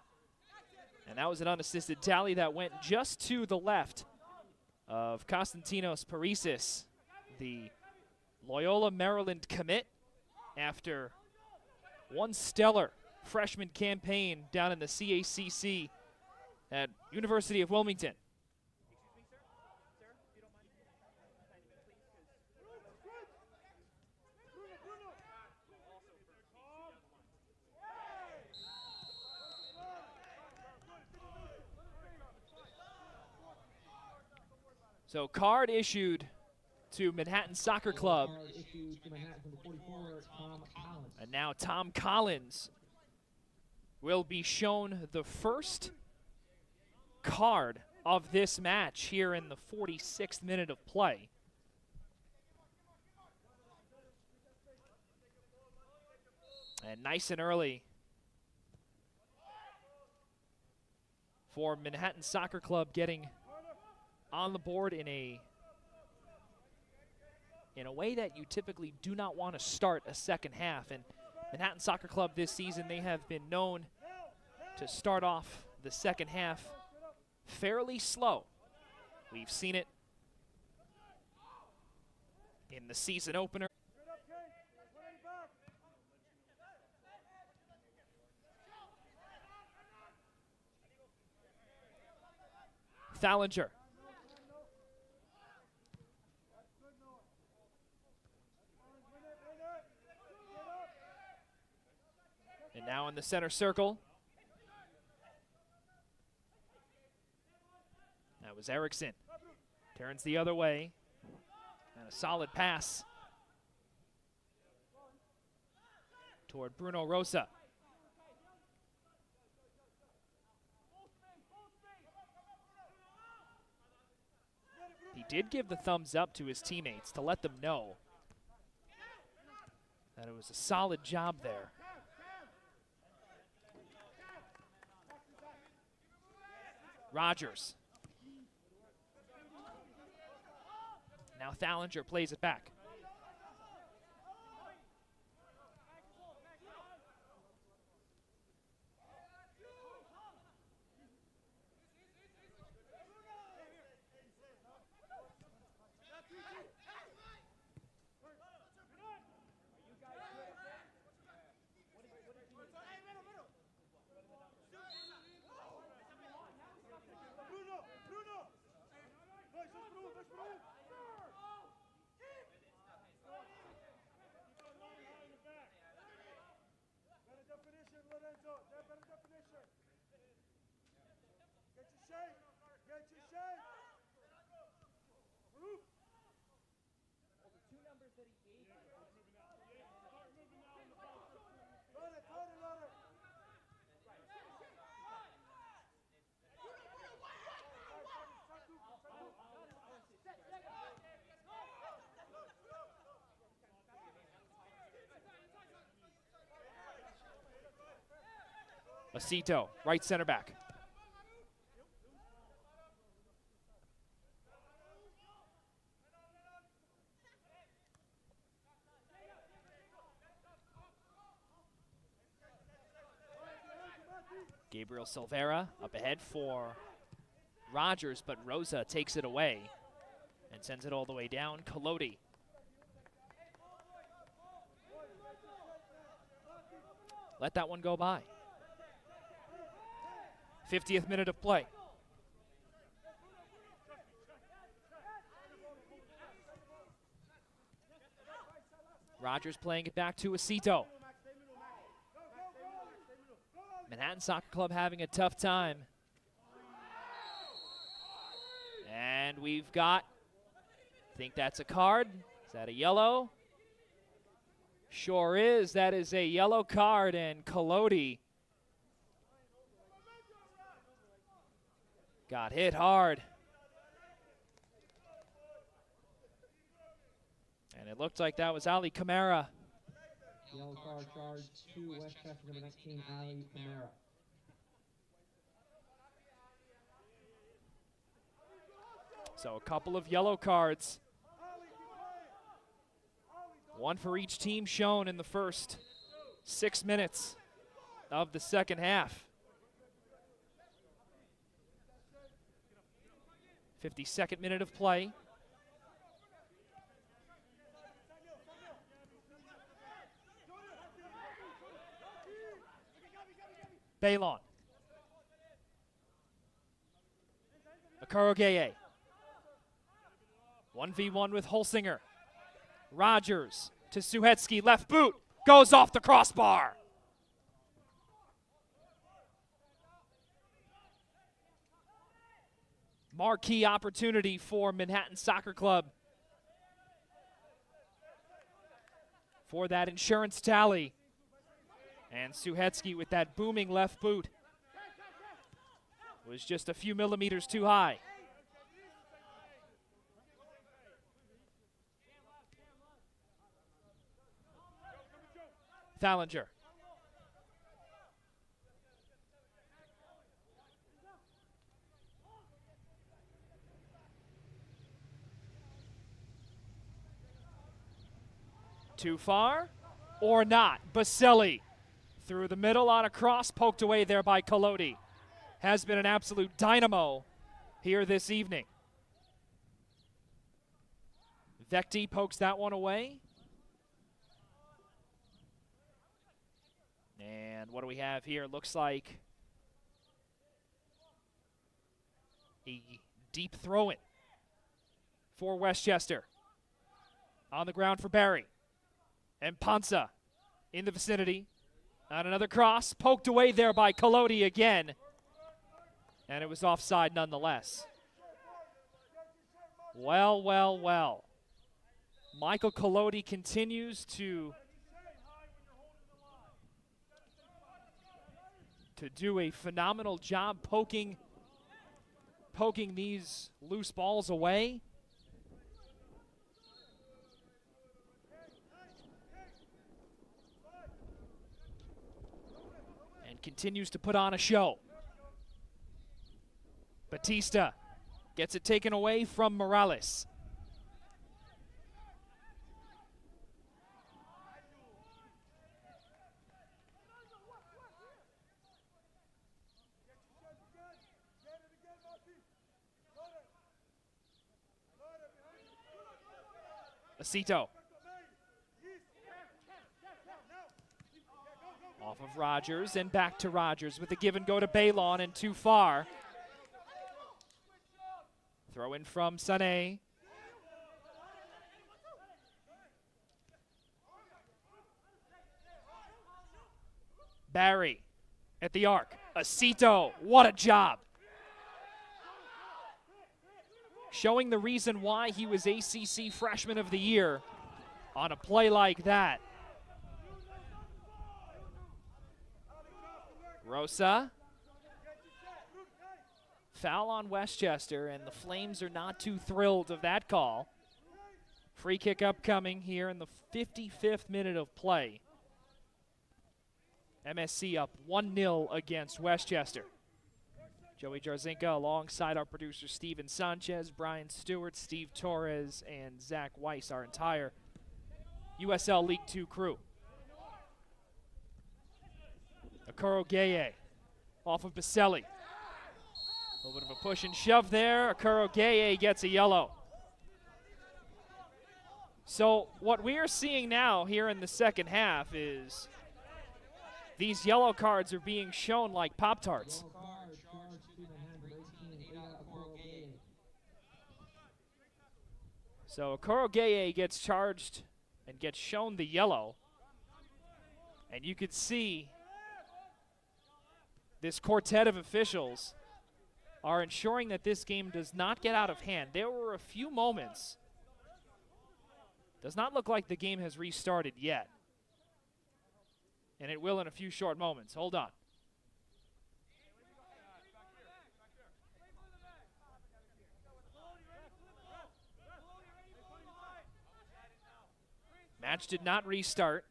And that was an unassisted tally that went just to the left of Konstantinos Parisis, the Loyola Maryland commit, after one stellar freshman campaign down in the CACC at University of Wilmington. So card issued to Manhattan Soccer Club. And now Tom Collins will be shown the first card of this match here in the 46th minute of play. And nice and early for Manhattan Soccer Club, getting on the board in a way that you typically do not want to start a second half. And Manhattan Soccer Club this season, they have been known to start off the second half fairly slow. We've seen it in the season opener. Thallinger. And now in the center circle. That was Erickson. Turns the other way. And a solid pass toward Bruno Rosa. He did give the thumbs up to his teammates to let them know that it was a solid job there. Rogers. Now Thallinger plays it back. Acito, right center back. Gabriel Silvera up ahead for Rogers, but Rosa takes it away and sends it all the way down. Collodi. Let that one go by. 50th minute of play. Rogers playing it back to Acito. Manhattan Soccer Club having a tough time. And we've got, I think that's a card. Is that a yellow? Sure is. That is a yellow card, and Collodi got hit hard. And it looked like that was Ali Camara Yellow card charge to Westchester, number 19, Ali Camara. So a couple of yellow cards. One for each team shown in the first 6 minutes of the second half. 52nd minute of play. Balon. Okurogeye. 1v1 with Holsinger. Rogers to Suhetsky, left boot, goes off the crossbar. Marquee opportunity for Manhattan Soccer Club for that insurance tally. And Suhetsky with that booming left boot was just a few millimeters too high. Thallinger. Too far or not? Baselli through the middle on a cross, poked away there by Collodi. Has been an absolute dynamo here this evening. Vecti pokes that one away. And what do we have here? Looks like a deep throw-in for Westchester. On the ground for Barry. And Panza in the vicinity. On another cross, poked away there by Collodi again. And it was offside nonetheless. Well, well, well. Michael Collodi continues to do a phenomenal job poking these loose balls away. And continues to put on a show. Batista gets it taken away from Morales. Acito. Off of Rogers and back to Rogers with the give and go to Balon and too far. Throw in from Sané. Barry at the arc. Acito, what a job. Showing the reason why he was ACC Freshman of the Year on a play like that. Rosa. Foul on Westchester, and the Flames are not too thrilled of that call. Free kick upcoming here in the 55th minute of play. MSC up 1-0 against Westchester. Joey Jarzinka alongside our producer Steven Sanchez, Brian Stewart, Steve Torres, and Zach Weiss, our entire USL League 2 crew. Okurogeye off of Baselli. A little bit of a push and shove there. Okurogeye gets a yellow. So what we are seeing now here in the second half is these yellow cards are being shown like Pop-Tarts. So Okurogeye gets charged and gets shown the yellow. And you could see this quartet of officials are ensuring that this game does not get out of hand. There were a few moments. Does not look like the game has restarted yet. And it will in a few short moments. Hold on. Match did not restart.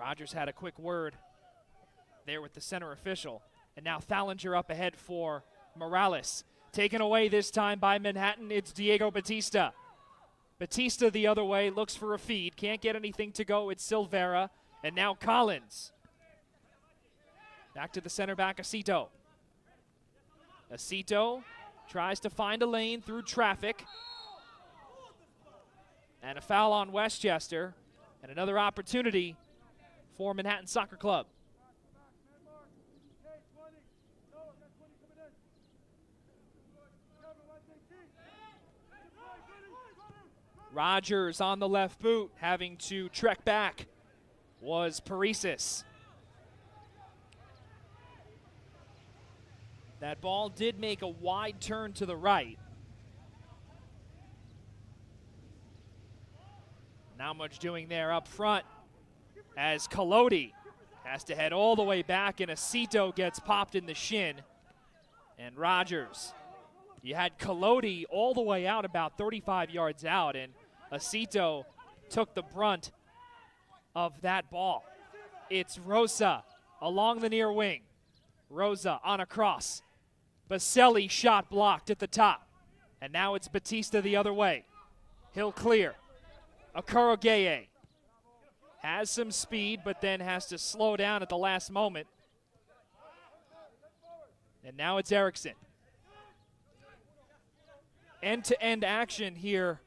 Rogers had a quick word there with the center official. And now Thallinger up ahead for Morales. Taken away this time by Manhattan, it's Diego Batista. Batista the other way, looks for a feed, can't get anything to go, it's Silvera, and now Collins. Back to the center back, Acito. Acito tries to find a lane through traffic. And a foul on Westchester, and another opportunity for Manhattan Soccer Club. Rogers on the left boot, having to trek back, was Paresis. That ball did make a wide turn to the right. Not much doing there up front as Collodi has to head all the way back, and Acito gets popped in the shin. And Rogers, you had Collodi all the way out about 35 yards out, and Acito took the brunt of that ball. It's Rosa along the near wing. Rosa on a cross. Baselli shot blocked at the top. And now it's Batista the other way. He'll clear. Akurogeye has some speed, but then has to slow down at the last moment. And now it's Erickson. End-to-end action here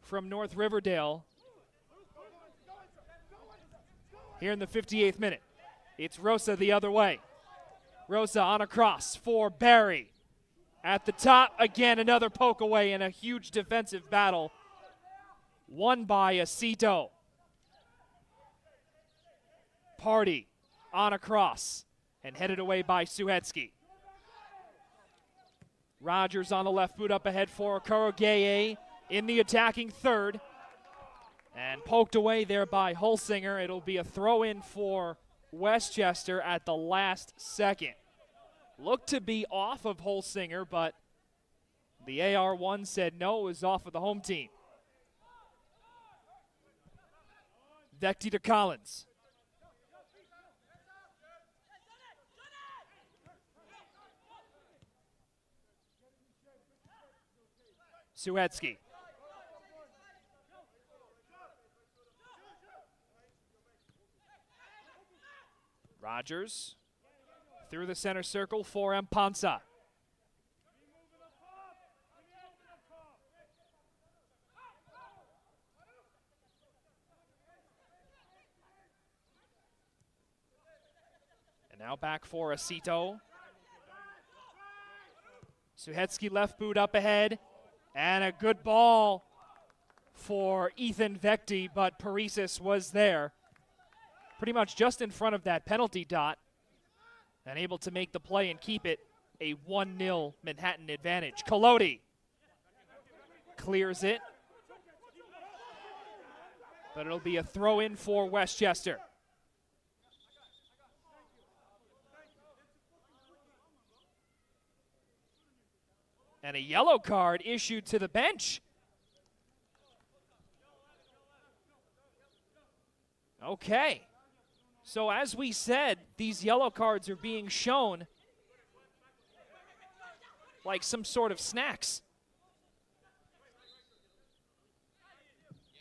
from North Riverdale. Here in the 58th minute. It's Rosa the other way. Rosa on a cross for Barry. At the top, again, another poke away in a huge defensive battle. Won by Acito. Party on a cross and headed away by Suhetsky. Rogers on the left boot up ahead for Akurogeye in the attacking third. And poked away there by Hulsinger. It'll be a throw-in for Westchester at the last second. Looked to be off of Hulsinger, but the AR1 said no, it was off of the home team. Vecti to Collins. Suhetsky. Rogers through the center circle for Mpansa. And now back for Acito. Suhetsky left boot up ahead. And a good ball for Ethan Vecti, but Paresis was there. Pretty much just in front of that penalty dot. And able to make the play and keep it a 1-0 Manhattan advantage. Collodi clears it. But it'll be a throw-in for Westchester. And a yellow card issued to the bench. Okay. So as we said, these yellow cards are being shown like some sort of snacks.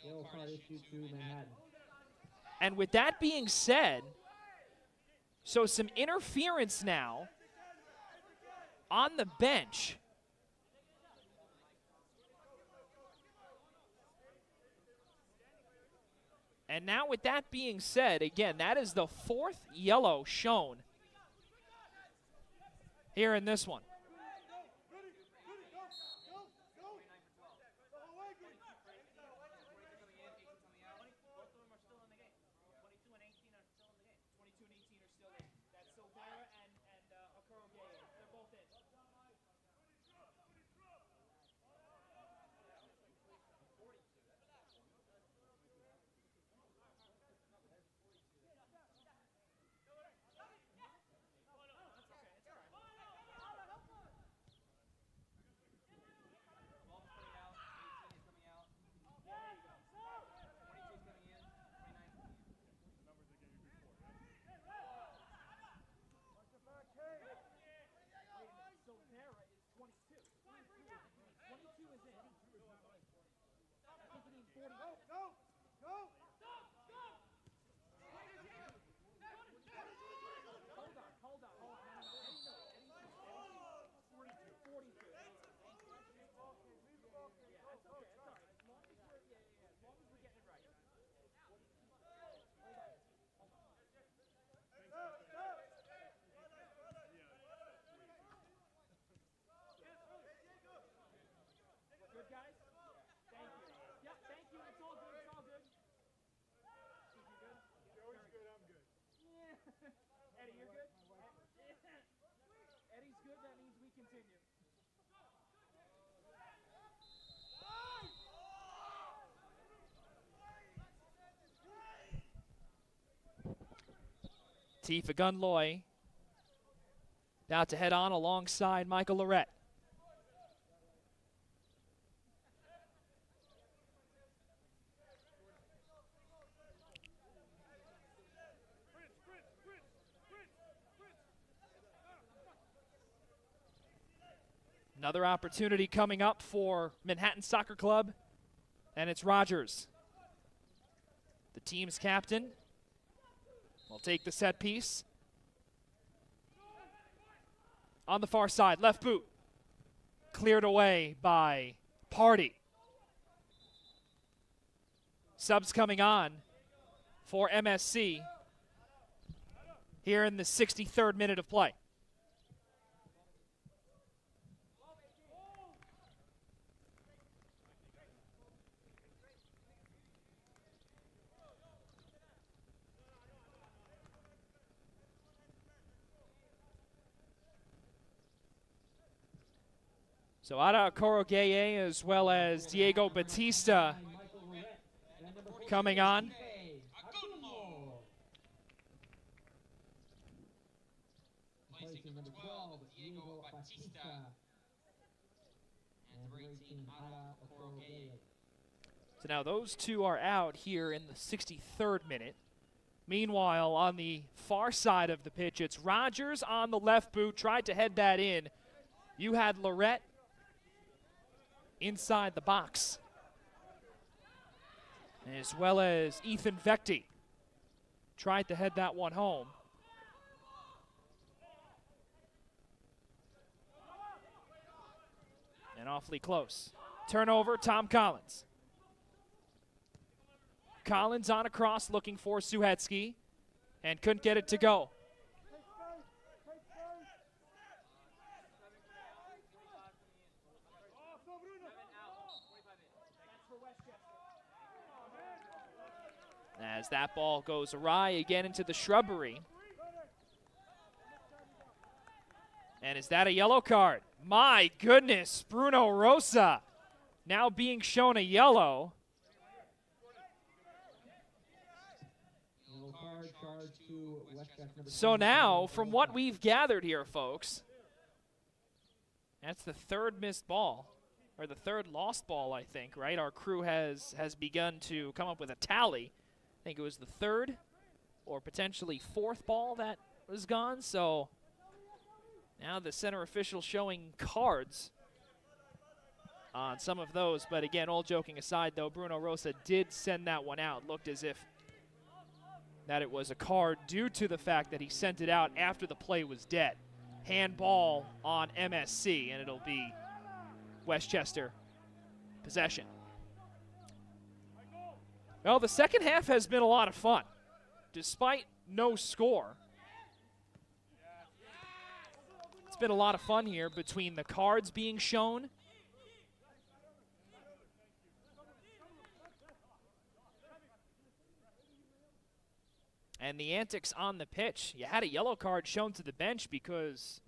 Yellow card issued to Manhattan. And with that being said, so some interference now on the bench. And now with that being said, again, that is the fourth yellow shown here in this one. Tifa Gunloy about to head on alongside Michael Lorette. Another opportunity coming up for Manhattan Soccer Club, and it's Rogers. The team's captain will take the set piece. On the far side, left boot. Cleared away by Party. Subs coming on for MSC here in the 63rd minute of play. So Ada Corogeye as well as Diego Batista coming on. So now those two are out here in the 63rd minute. Meanwhile, on the far side of the pitch, it's Rogers on the left boot, tried to head that in. You had Lorette inside the box, as well as Ethan Vecti tried to head that one home. And awfully close. Turnover, Tom Collins. Collins on across looking for Suhetsky and couldn't get it to go. As that ball goes awry again into the shrubbery. And is that a yellow card? My goodness, Bruno Rosa now being shown a yellow. So now, from what we've gathered here, folks, that's the third missed ball, or the third lost ball, I think, right? Our crew has begun to come up with a tally. I think it was the third or potentially fourth ball that was gone. So now the center official showing cards on some of those. But again, all joking aside, though, Bruno Rosa did send that one out. Looked as if that it was a card due to the fact that he sent it out after the play was dead. Handball on MSC, and it'll be Westchester possession. Well, the second half has been a lot of fun, despite no score. It's been a lot of fun here between the cards being shown and the antics on the pitch. You had a yellow card shown to the bench because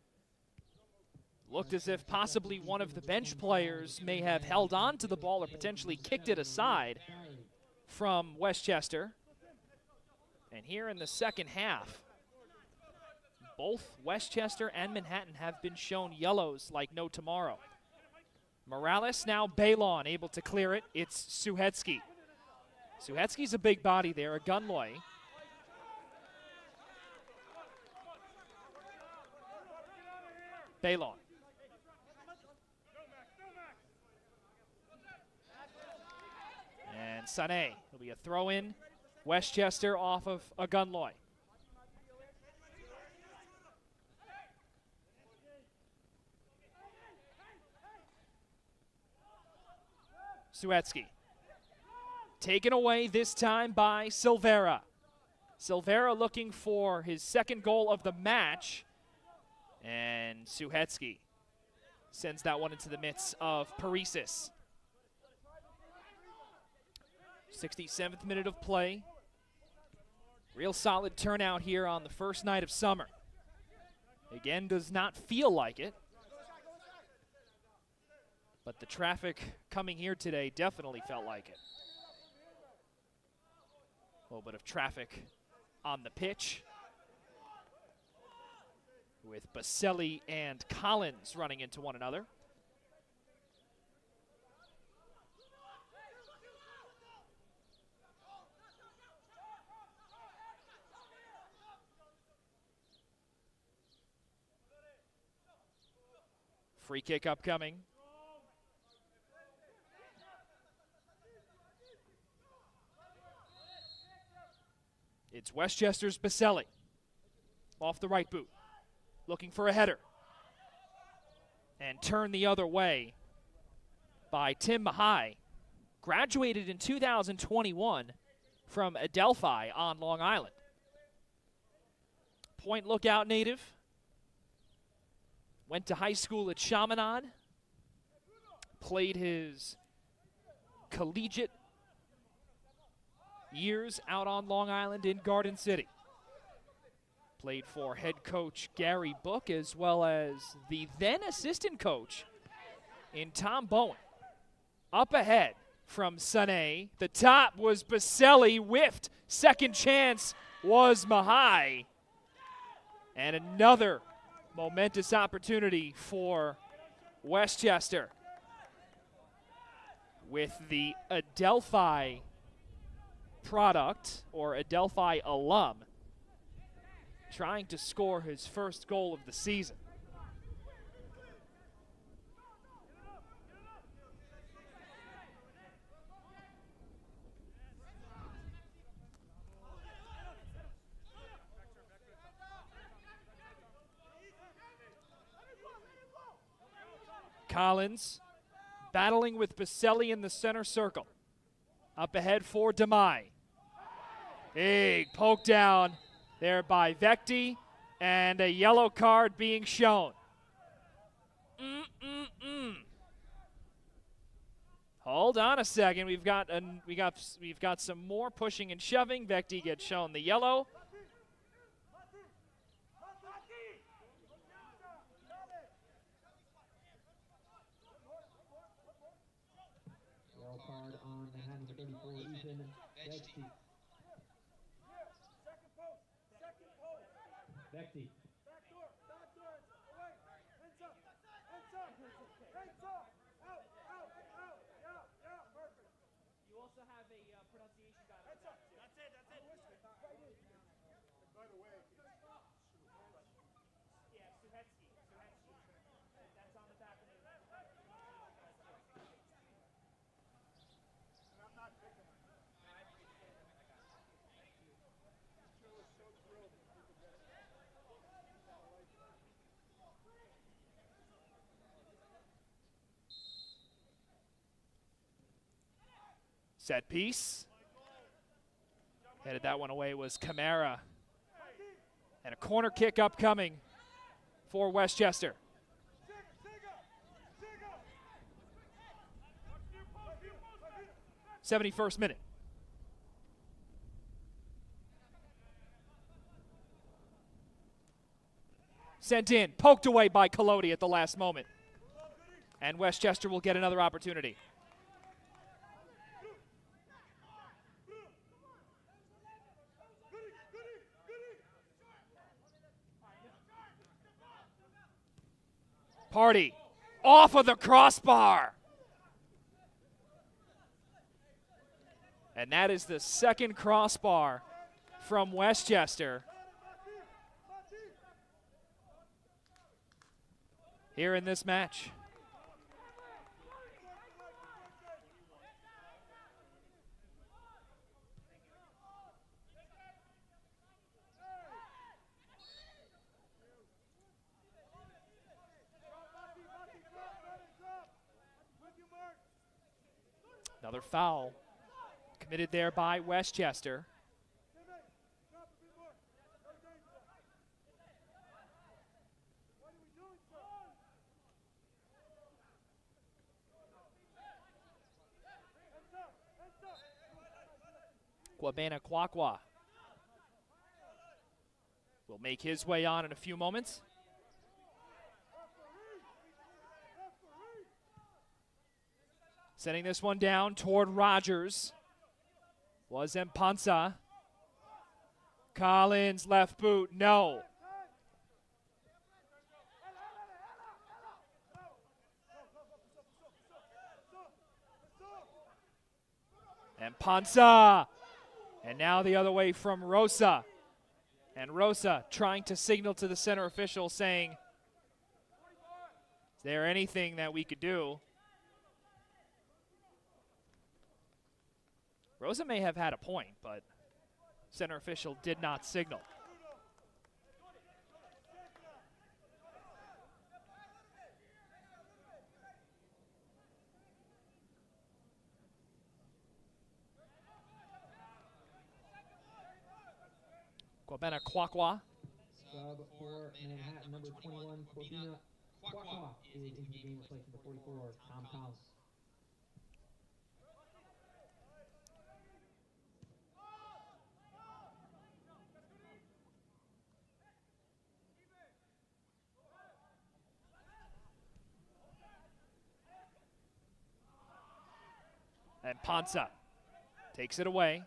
it looked as if possibly one of the bench players may have held on to the ball or potentially kicked it aside from Westchester. And here in the second half, both Westchester and Manhattan have been shown yellows like no tomorrow. Morales, now Baylon able to clear it. It's Suhetsky. Suhetsky's a big body there, a Gunloy. Baylon. And Sané. It'll be a throw-in. Westchester off of a Gunloy. Suhetsky. Taken away this time by Silvera. Silvera looking for his second goal of the match. And Suhetsky sends that one into the midst of Paresis. 67th minute of play. Real solid turnout here on the first night of summer. Again, does not feel like it. But the traffic coming here today definitely felt like it. A little bit of traffic on the pitch. with Baselli and Collins running into one another. Free kick upcoming. It's Westchester's Baselli. Off the right boot. Looking for a header. And turned the other way by Tim Mahai. Graduated in 2021 from Adelphi on Long Island. Point Lookout native. Went to high school at Chaminade. Played his collegiate years out on Long Island in Garden City. Played for head coach Gary Book as well as the then assistant coach in Tom Bowen. Up ahead from Sané. The top was Baselli, whiffed. Second chance was Mahai. And another momentous opportunity for Westchester with the Adelphi product, or Adelphi alum, trying to score his first goal of the season. Collins battling with Baselli in the center circle. Up ahead for Demai. Big poke down there by Vecti, and a yellow card being shown. Hold on a second. We've got some more pushing and shoving. Vecti gets shown the yellow. Yellow card on the hand of 34, Ethan Vecti. Vecti. You also have a pronunciation guide. That's it. By the way, Yeah, Suhetsky. That's on the back of it. and I'm not picking on you. I was so thrilled that you could get it. I like it. Set piece. Headed that one away was Camara. And a corner kick upcoming for Westchester. 71st minute. Sent in, poked away by Collodi at the last moment. And Westchester will get another opportunity. Party off of the crossbar. And that is the second crossbar from Westchester here in this match. Another foul committed there by Westchester. Kwabena Kwakwa will make his way on in a few moments. Sending this one down toward Rogers was Mpansa. Collins left boot, no. And Panza. And now the other way from Rosa. And Rosa trying to signal to the center official saying, is there anything that we could do? Rosa may have had a point, but center official did not signal. Kwabena Kwakwa. Sub for Manhattan, number 21, Kwabena Kwakwa is being replaced with 44, Tom House. And Panza takes it away.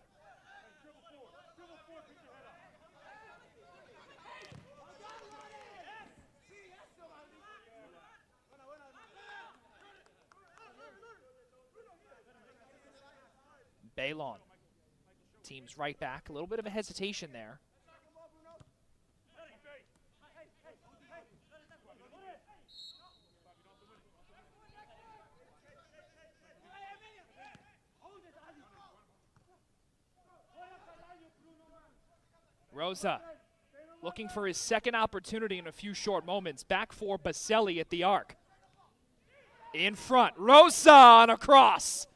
Baylon. Team's right back. A little bit of a hesitation there. Rosa looking for his second opportunity in a few short moments. Back for Baselli at the arc. In front, Rosa on a cross.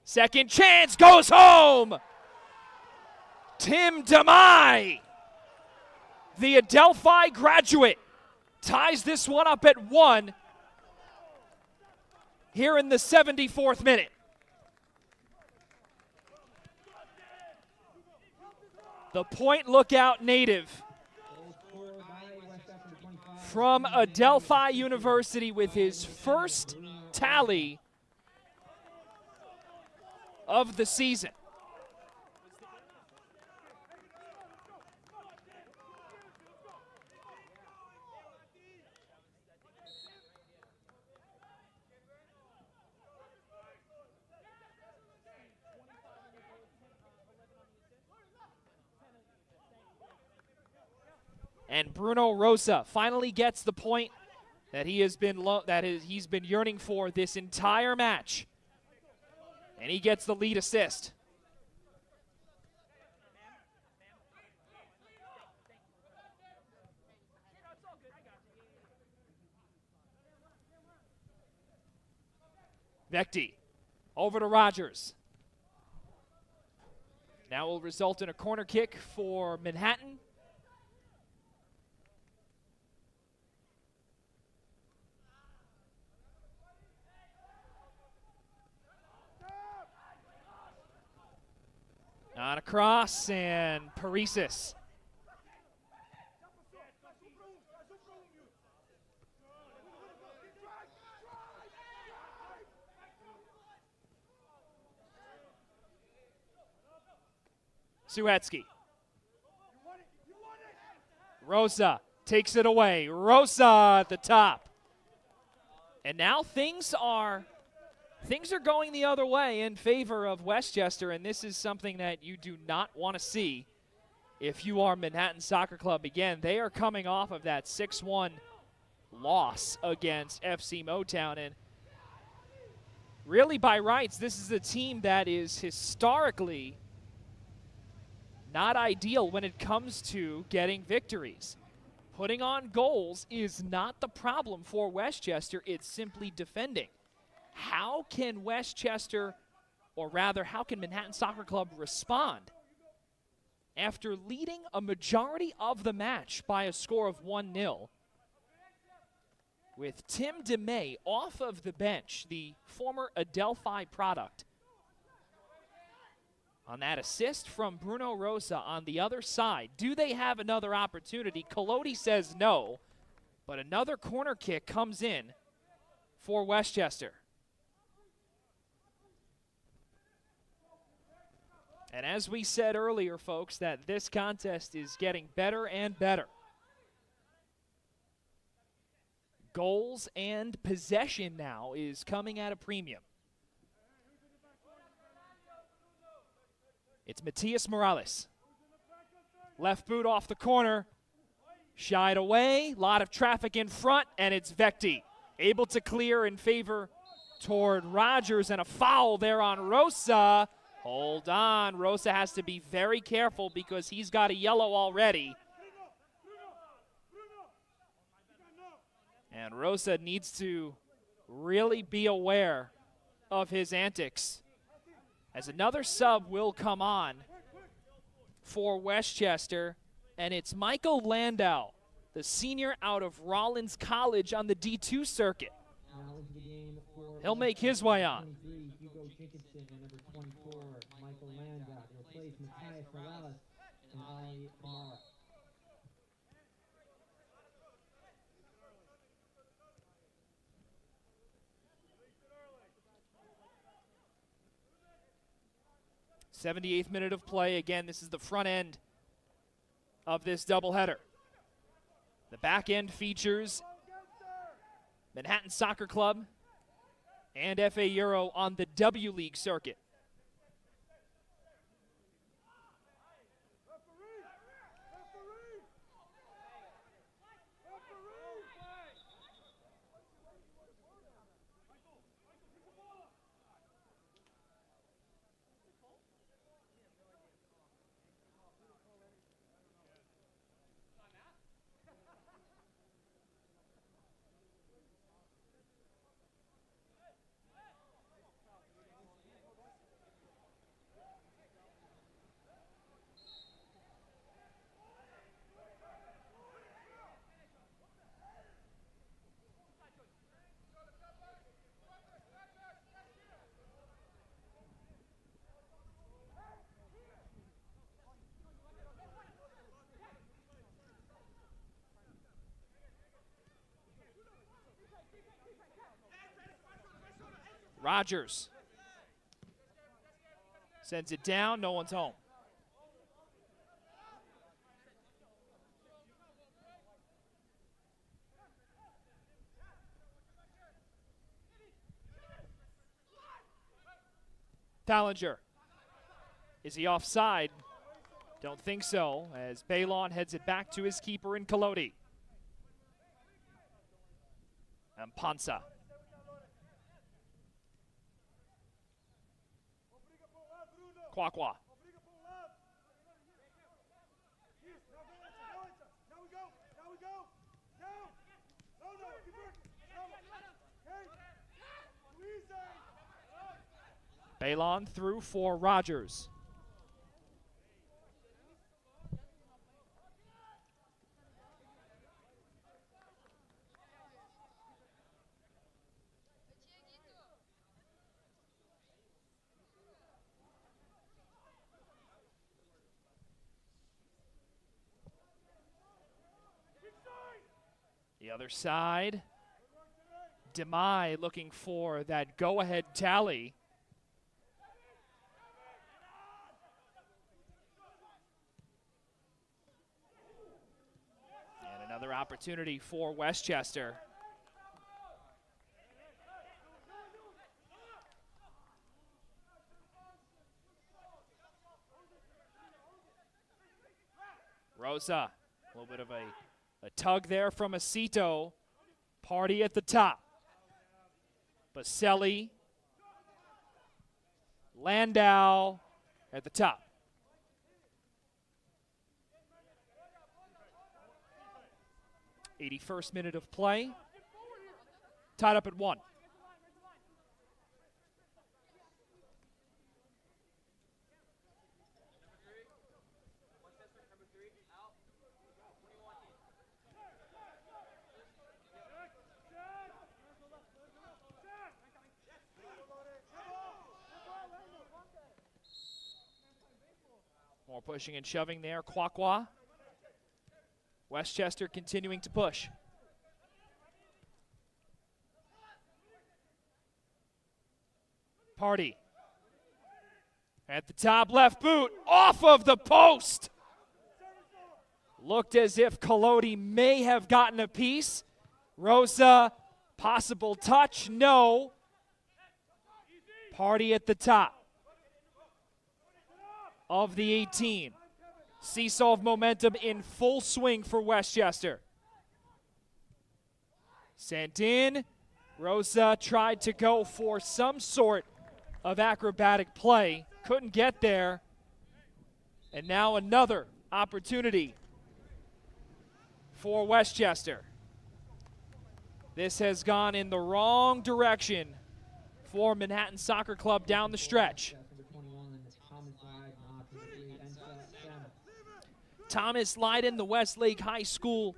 Second chance, goes home. Tim DeMai, the Adelphi graduate, ties this one up at 1 here in the 74th minute. The point lookout native from Adelphi University with his first tally of the season. And Bruno Rosa finally gets the point that he's been yearning for this entire match. And he gets the lead assist. Vecti over to Rogers. Now will result in a corner kick for Manhattan. On a cross, and Paresis. Suetsky. Rosa takes it away. Rosa at the top. And now things are going the other way in favor of Westchester, and this is something that you do not want to see if you are Manhattan Soccer Club. Again, they are coming off of that 6-1 loss against FC Motown, and really by rights, this is a team that is historically not ideal when it comes to getting victories. Putting on goals is not the problem for Westchester, it's simply defending. How can Westchester, or rather, how can Manhattan Soccer Club respond after leading a majority of the match by a score of 1-0 with Tim DeMay off of the bench, the former Adelphi product, on that assist from Bruno Rosa on the other side? Do they have another opportunity? Colodi says no, but another corner kick comes in for Westchester. And as we said earlier, folks, that this contest is getting better and better. Goals and possession now is coming at a premium. It's Matias Morales. Left boot off the corner. Shied away. Lot of traffic in front, and it's Vecti. Able to clear in favor toward Rogers, and a foul there on Rosa. Hold on. Rosa has to be very careful because he's got a yellow already. And Rosa needs to really be aware of his antics, as another sub will come on for Westchester, and it's Michael Landau, the senior out of Rollins College on the D2 circuit. He'll make his way on. 78th minute of play. Again, this is the front end of this doubleheader. The back end features Manhattan Soccer Club and FA Euro on the W League circuit. Rogers sends it down, no one's home. Tallinger. Is he offside? Don't think so, as Balon heads it back to his keeper in Colodi. And Panza. Kwakwa. Balon through for Rogers. The other side, Demai looking for that go-ahead tally. And another opportunity for Westchester. Rosa, a little bit of a tug there from Acito. Party at the top. Baselli. Landau at the top. '81st minute of play. Tied up at 1. More pushing and shoving there. Kwakwa. Westchester continuing to push. Party. At the top, left boot. Off of the post. Looked as if Colodi may have gotten a piece. Rosa, possible touch. No. Party at the top. of the 18. Seesaw of momentum in full swing for Westchester. Sent in. Rosa tried to go for some sort of acrobatic play. Couldn't get there. And now another opportunity for Westchester. This has gone in the wrong direction for Manhattan Soccer Club down the stretch. Thomas Lydon, the Westlake High School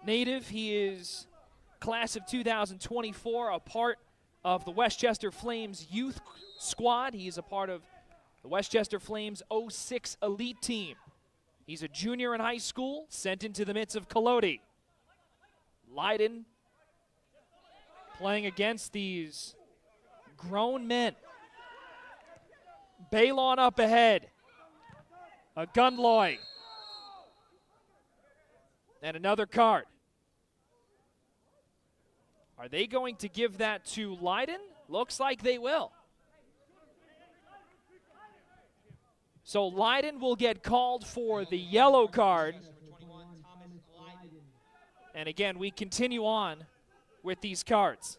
native. He is class of 2024, a part of the Westchester Flames youth squad. He is a part of the Westchester Flames 06 elite team. He's a junior in high school, sent into the midst of Colodi. Lydon playing against these grown men. Balon up ahead. A Gunloy. And another card. Are they going to give that to Lydon? Looks like they will. So Lydon will get called for the yellow card. And again, we continue on with these cards.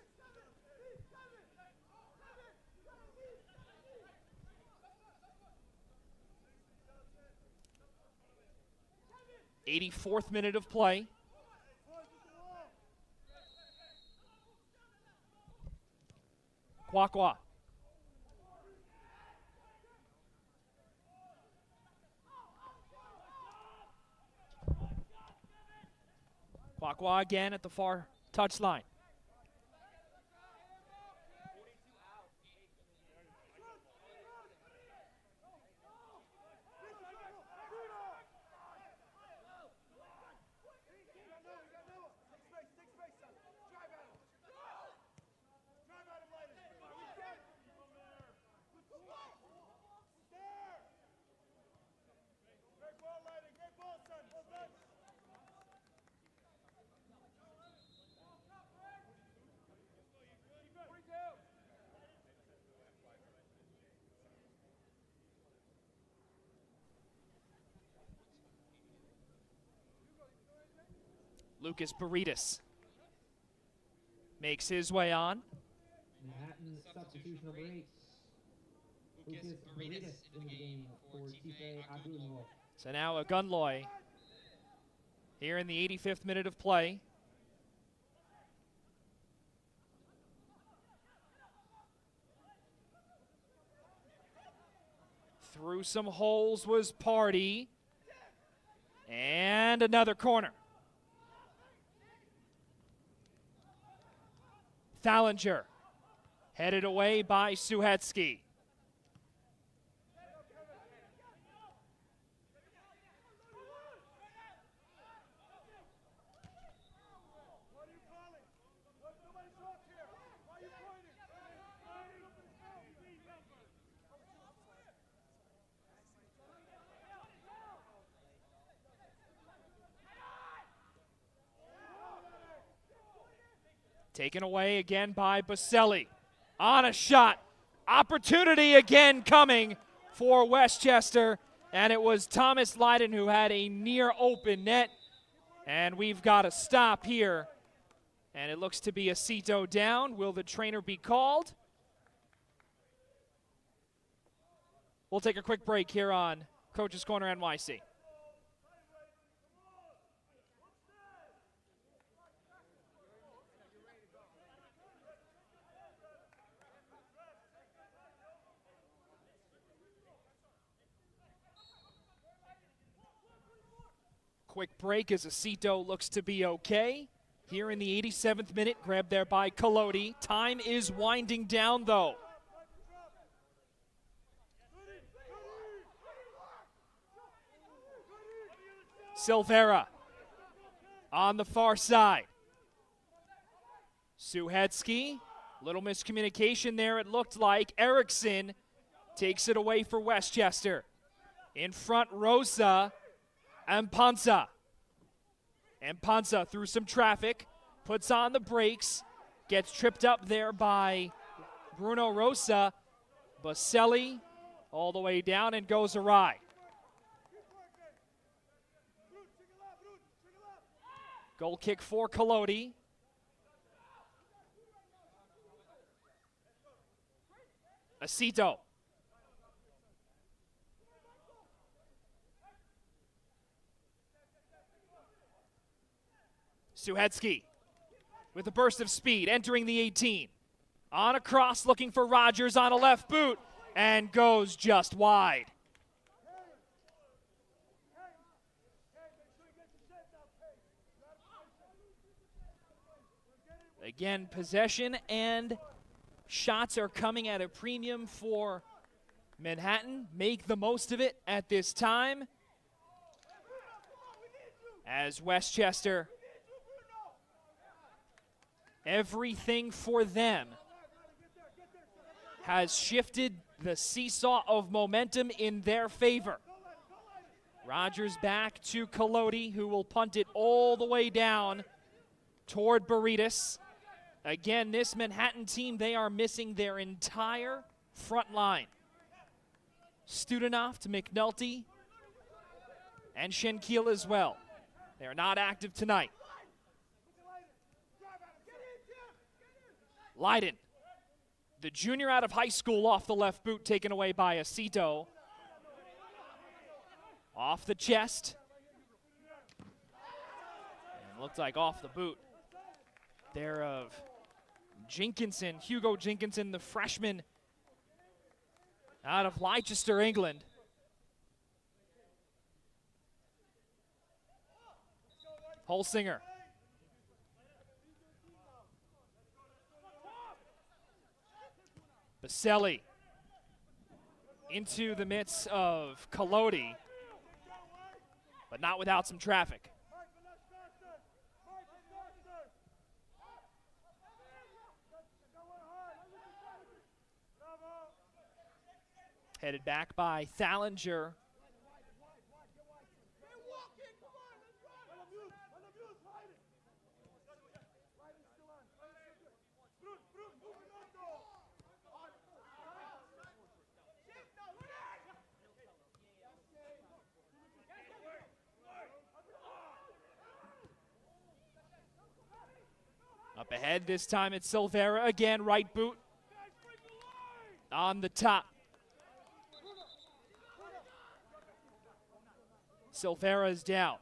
'84th minute of play. Kwakwa. Kwakwa again at the far touchline. Lucas Baritas makes his way on. Manhattan substitutional breaks. Lucas Baritas in the game for Tife Aduno. So now a Gunloy here in the 85th minute of play. Through some holes was Party. And another corner. Thallinger, headed away by Suhetsky. Taken away again by Baselli. On a shot. Opportunity again coming for Westchester. And it was Thomas Lydon who had a near open net. And we've got a stop here. And it looks to be a Cito down. Will the trainer be called? We'll take a quick break here on Coach's Corner NYC. Quick break as Acito looks to be okay. Here in the 87th minute, grabbed there by Colodi. Time is winding down, though. Silvera on the far side. Suhetsky, little miscommunication there, it looked like. Erickson takes it away for Westchester. In front, Rosa. Mpanza through some traffic, puts on the brakes, gets tripped up there by Bruno Rosa. Baselli all the way down and goes awry. Goal kick for Colodi. Acito. Suhetsky with a burst of speed entering the 18. On a cross looking for Rogers on a left boot and goes just wide. Again, possession and shots are coming at a premium for Manhattan. Make the most of it at this time, as Westchester, everything for them has shifted the seesaw of momentum in their favor. Rogers back to Colodi, who will punt it all the way down toward Burritos. Again, this Manhattan team, they are missing their entire front line. Studenoff to McNulty and Schenkiel as well. They are not active tonight. Leiden, the junior out of high school, off the left boot, taken away by Acito. Off the chest. And looked like off the boot there of Jenkinson, Hugo Jenkinson, the freshman out of Leicester, England. Holsinger. Baselli into the midst of Colodi, but not without some traffic. Headed back by Thallinger. Up ahead, this time it's Silvera again, right boot on the top. Silvera is down.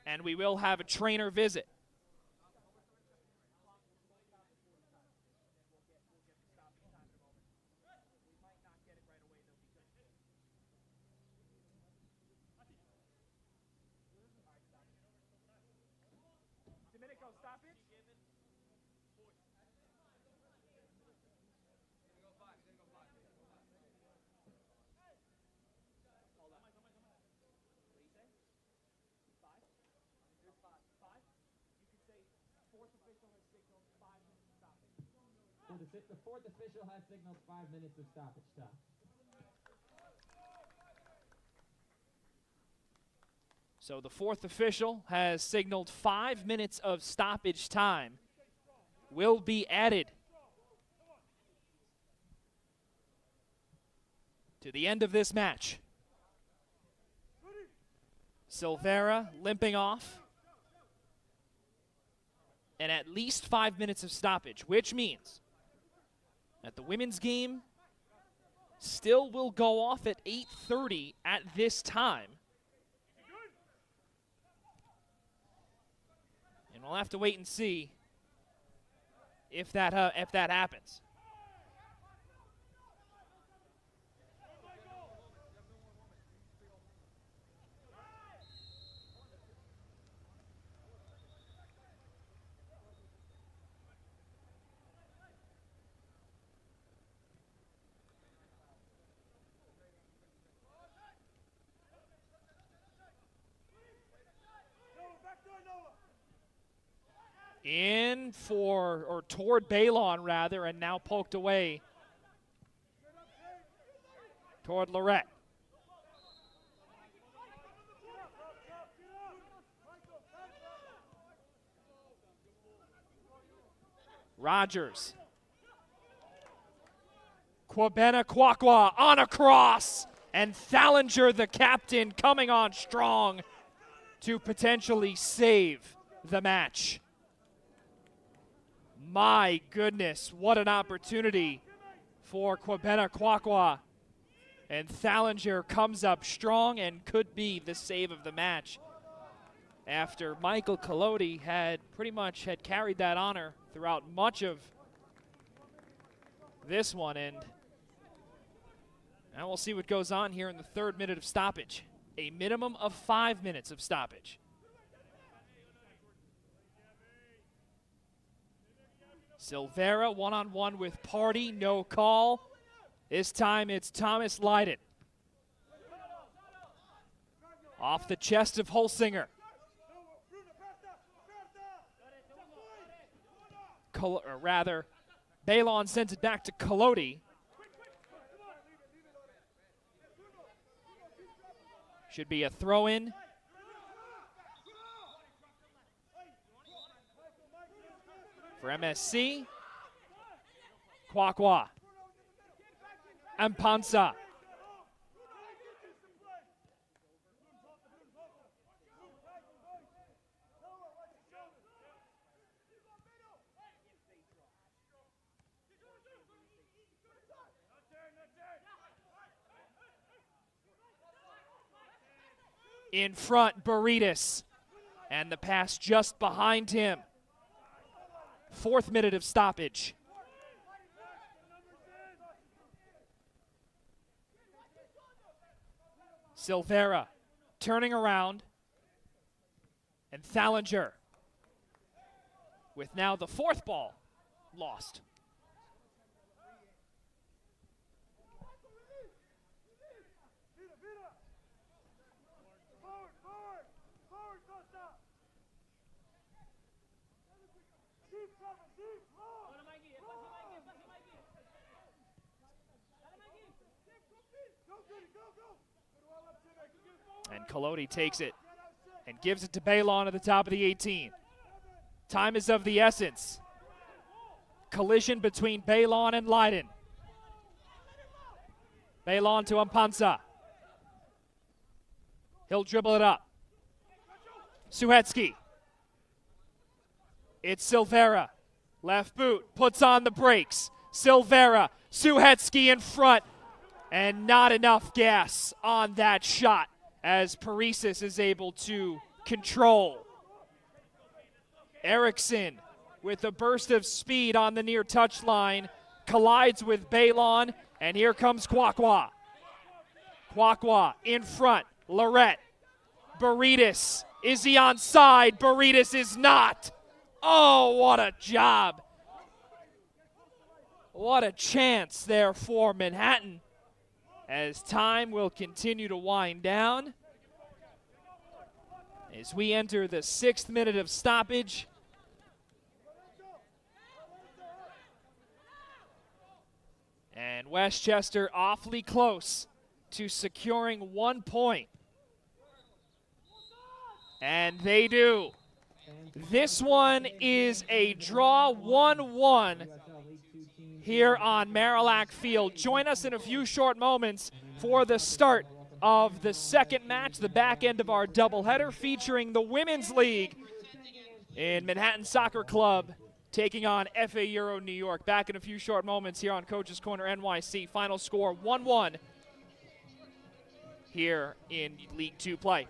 And we will have a trainer visit. The fourth official has signaled 5 minutes of stoppage time. So the fourth official has signaled 5 minutes of stoppage time will be added to the end of this match. Silvera limping off, and at least 5 minutes of stoppage, which means that the women's game still will go off at 8:30 at this time. And we'll have to wait and see if that happens. In for, or toward Baylon rather, and now poked away toward Lorette. Rogers. Kwabena Kwakwa on a cross. And Thallinger, the captain, coming on strong to potentially save the match. My goodness, what an opportunity for Kwabena Kwakwa. And Thallinger comes up strong and could be the save of the match after Michael Colodi had pretty much carried that honor throughout much of this one. And now we'll see what goes on here in the 3rd minute of stoppage. A minimum of 5 minutes of stoppage. Silvera one-on-one with Party, no call. This time it's Thomas Leiden. Off the chest of Holsinger. Or rather, Balon sends it back to Colodi. Should be a throw-in. For MSC, Kwakwa. Ampansa. In front, Burritis. And the pass just behind him. 4th minute of stoppage. Silvera turning around. And Thallinger with now the 4th ball lost. And Colodi takes it and gives it to Balon at the top of the 18. Time is of the essence. Collision between Balon and Leiden. Balon to Ampansa. He'll dribble it up. Suhetsky. It's Silvera. Left boot, puts on the brakes. Silvera, Suhetsky in front. And not enough gas on that shot as Paresis is able to control. Eriksson with a burst of speed on the near touchline, collides with Balon, and here comes Kwakwa. Kwakwa in front, Lorette. Burritis, is he onside? Burritis is not. Oh, what a job. What a chance there for Manhattan as time will continue to wind down. As we enter the 6th minute of stoppage. And Westchester awfully close to securing 1 point. And they do. This one is a draw 1-1 here on Marillac Field. Join us in a few short moments for the start of the 2nd match, the back end of our doubleheader featuring the Women's League in Manhattan Soccer Club taking on FA Euro New York. Back in a few short moments here on Coach's Corner NYC. Final score 1-1 here in League 2 play.